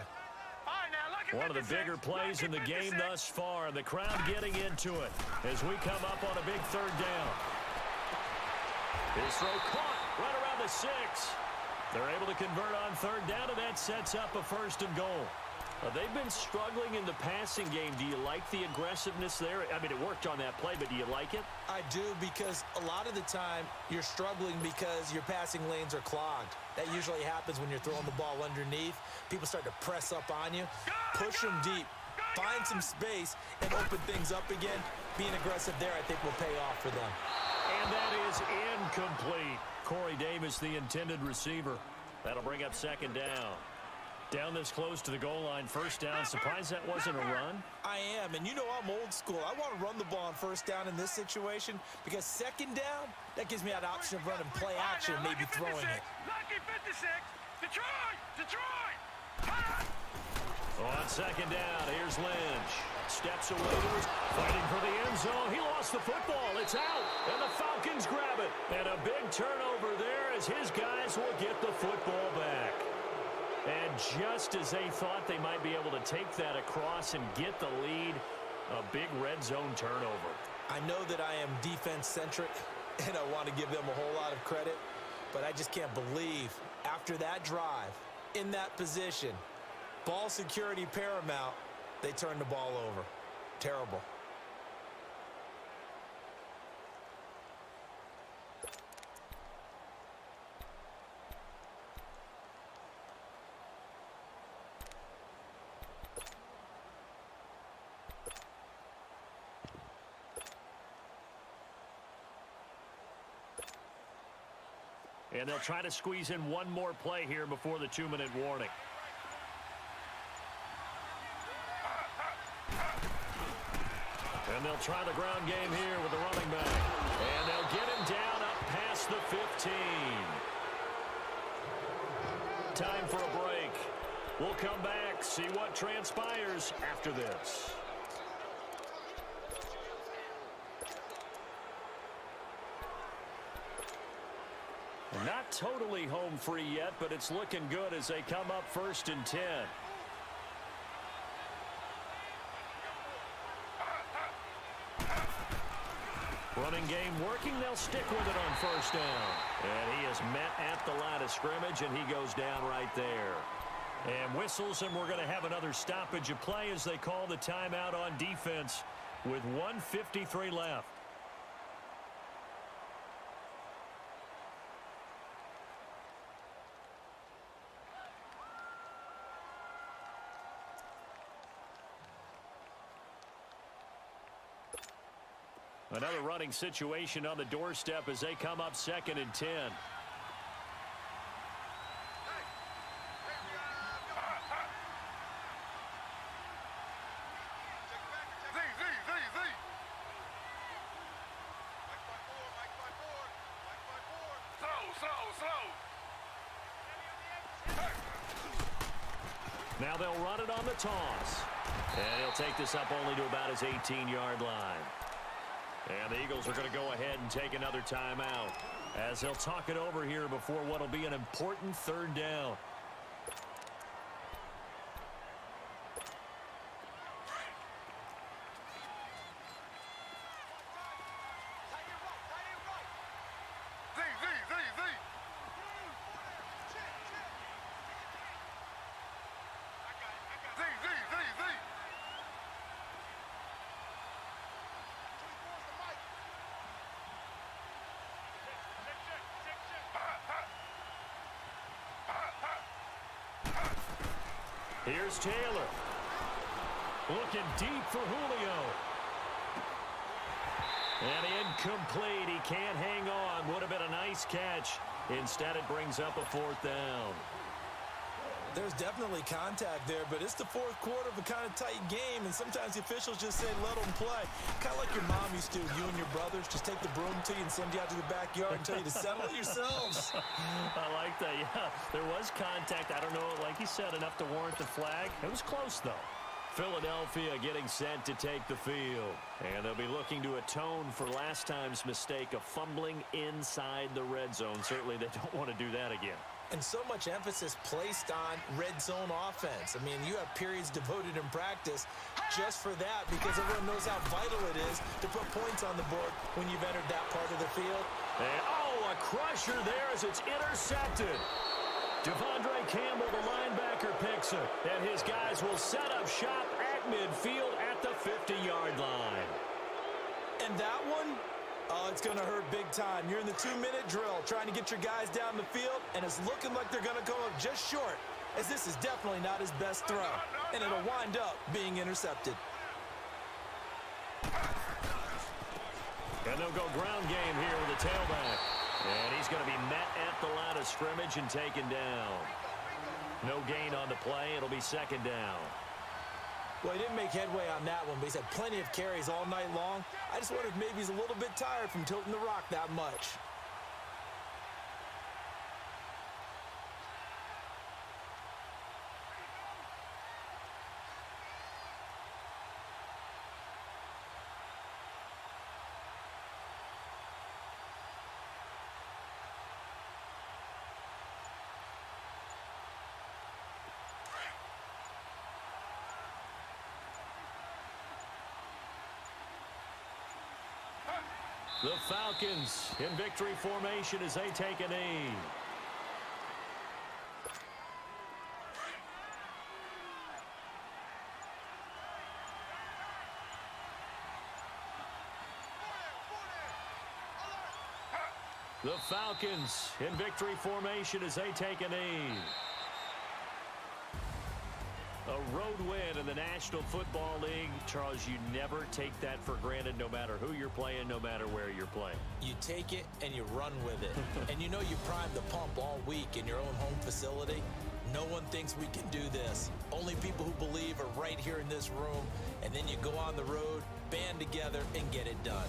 One of the bigger plays in the game thus far, and the crowd getting into it as we come up on a big third down. His throw caught right around the 6. They're able to convert on third down, and that sets up a 1st and goal. They've been struggling in the passing game. Do you like the aggressiveness there? I mean, it worked on that play, but do you like it? I do, because a lot of the time you're struggling because your passing lanes are clogged. That usually happens when you're throwing the ball underneath. People start to press up on you, push them deep, find some space, and open things up again. Being aggressive there, I think, will pay off for them. And that is incomplete. Corey Davis, the intended receiver. That'll bring up second down. Down this close to the goal line, first down. Surprised that wasn't a run? I am, and you know I'm old school. I want to run the ball on first down in this situation because second down, that gives me that option of running play action and maybe throwing it. Lucky 56, Detroit! On second down, here's Lynch. Steps away to his, fighting for the end zone. He lost the football. It's out, and the Falcons grab it. And a big turnover there as his guys will get the football back. And just as they thought they might be able to take that across and get the lead, a big red zone turnover. I know that I am defense-centric, and I want to give them a whole lot of credit, but I just can't believe after that drive, in that position, ball security paramount, they turned the ball over. Terrible. And they'll try to squeeze in one more play here before the 2-minute warning. And they'll try the ground game here with the running back. And they'll get him down up past the 15. Time for a break. We'll come back, see what transpires after this. Not totally home free yet, but it's looking good as they come up 1st and 10. Running game working. They'll stick with it on first down. And he is met at the line of scrimmage, and he goes down right there. And whistles, and we're going to have another stoppage of play as they call the timeout on defense with 1:53 left. Another running situation on the doorstep as they come up 2nd and 10. Now they'll run it on the toss. And he'll take this up only to about his 18-yard line. And the Eagles are going to go ahead and take another timeout as they'll talk it over here before what will be an important 3rd down. Here's Taylor. Looking deep for Julio. And incomplete. He can't hang on. Would have been a nice catch. Instead, it brings up a 4th down. There's definitely contact there, but it's the 4th quarter of a kind of tight game, and sometimes the officials just say, let them play. Kind of like your mom used to, you and your brothers, just take the broom to you and send you out to the backyard and tell you to settle it yourselves. I like that, yeah. There was contact. I don't know, like you said, enough to warrant the flag. It was close, though. Philadelphia getting set to take the field. And they'll be looking to atone for last time's mistake of fumbling inside the red zone. Certainly they don't want to do that again. And so much emphasis placed on red zone offense. I mean, you have periods devoted in practice just for that because everyone knows how vital it is to put points on the board when you've entered that part of the field. And, a crusher there as it's intercepted. Devondre Campbell, the linebacker, picks it. And his guys will set up shop at midfield at the 50-yard line. And that one, it's going to hurt big time. You're in the 2-minute drill trying to get your guys down the field, and it's looking like they're going to go up just short, as this is definitely not his best throw. And it'll wind up being intercepted. And they'll go ground game here with the tailback. And he's going to be met at the line of scrimmage and taken down. No gain on the play. It'll be 2nd down. Well, he didn't make headway on that one, but he's had plenty of carries all night long. I just wonder if maybe he's a little bit tired from tilting the rock that much. The Falcons in victory formation as they take a knee. The Falcons in victory formation as they take a knee. A road win in the National Football League. Charles, you never take that for granted no matter who you're playing, no matter where you're playing. You take it and you run with it. And you know you primed the pump all week in your own home facility. No one thinks we can do this. Only people who believe are right here in this room. And then you go on the road, band together, and get it done.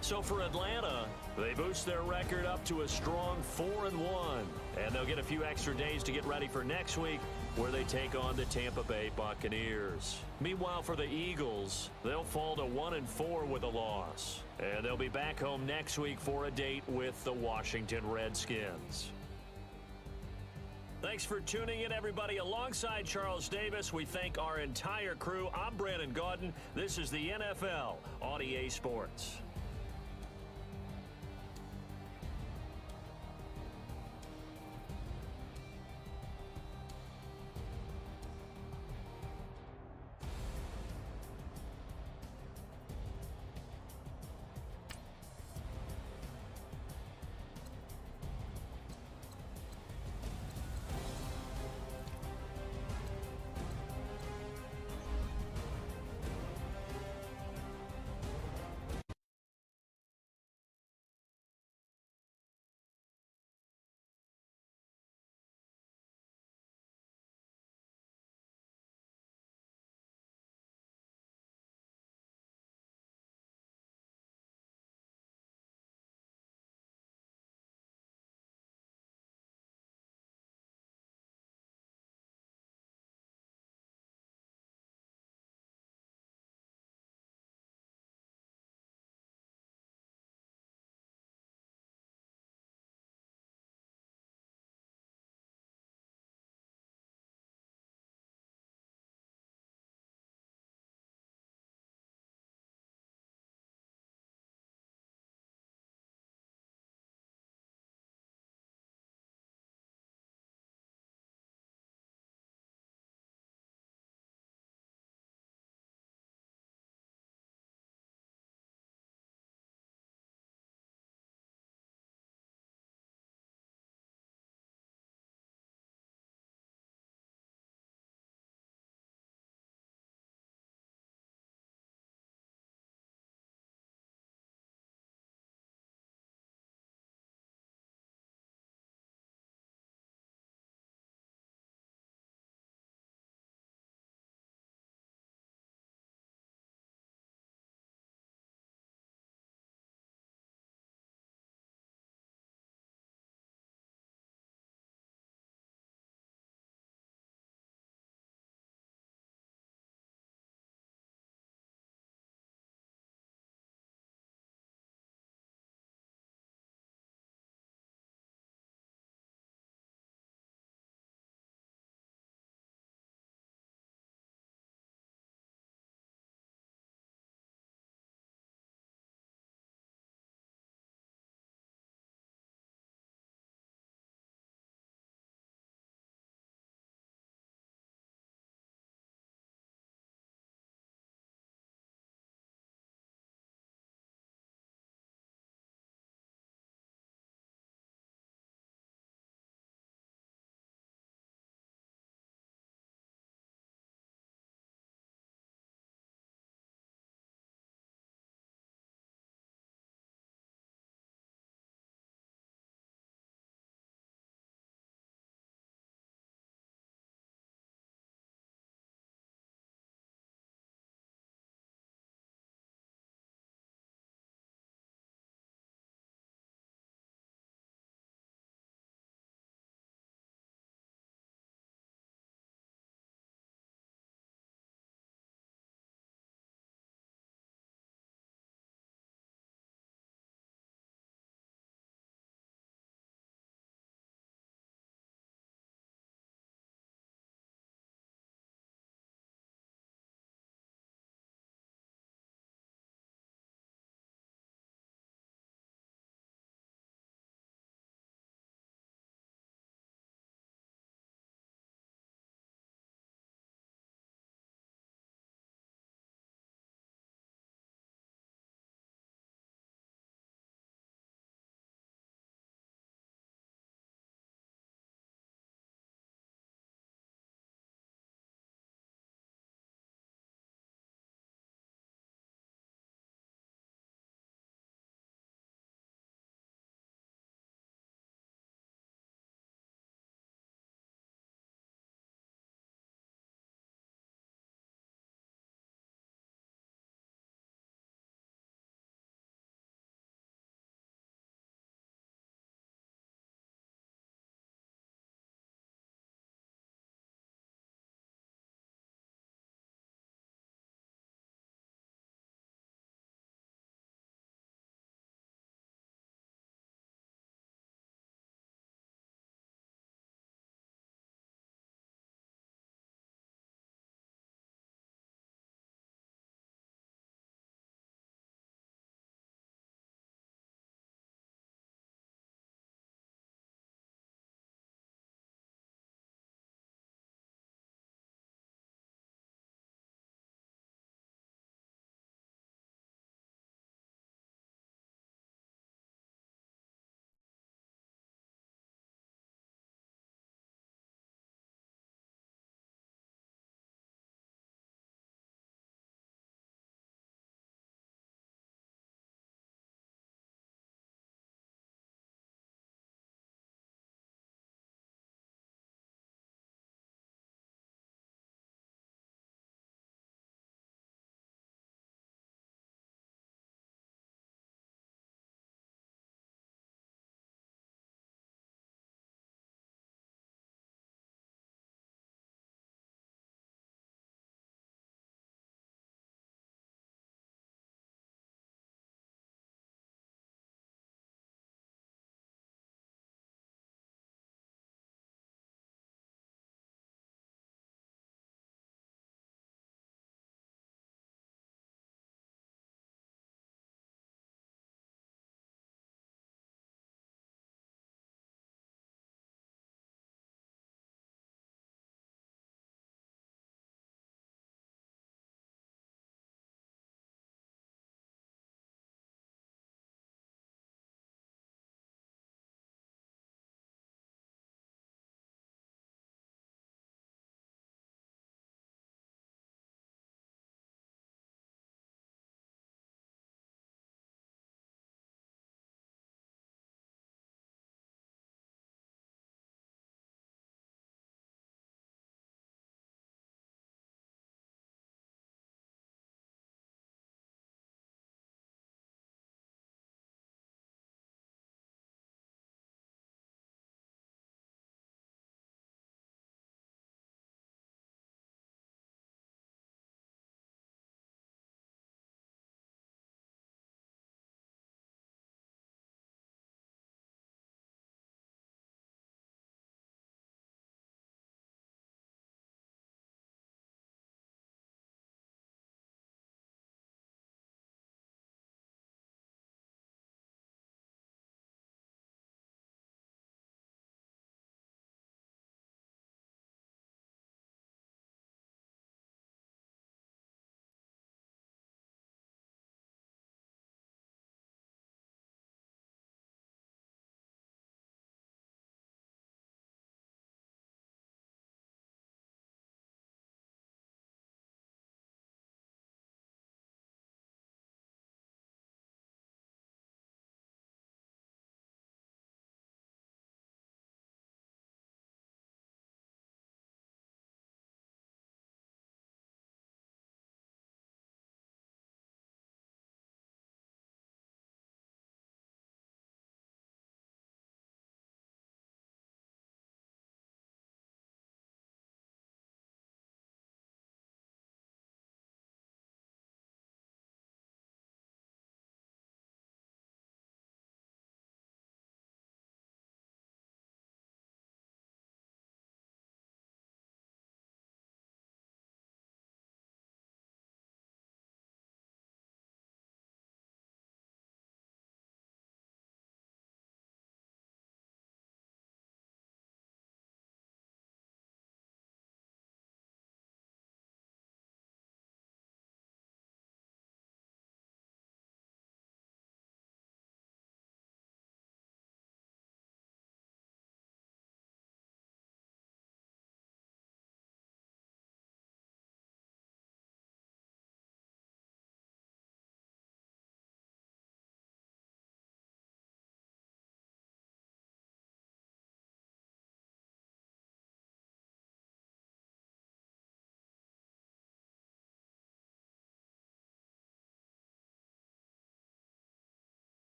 So for Atlanta, they boost their record up to a strong 4-1. And they'll get a few extra days to get ready for next week, where they take on the Tampa Bay Buccaneers. Meanwhile, for the Eagles, they'll fall to 1-4 with a loss. And they'll be back home next week for a date with the Washington Redskins. Thanks for tuning in, everybody. Alongside Charles Davis, we thank our entire crew. I'm Brandon Gaudin. This is the NFL on EA Sports.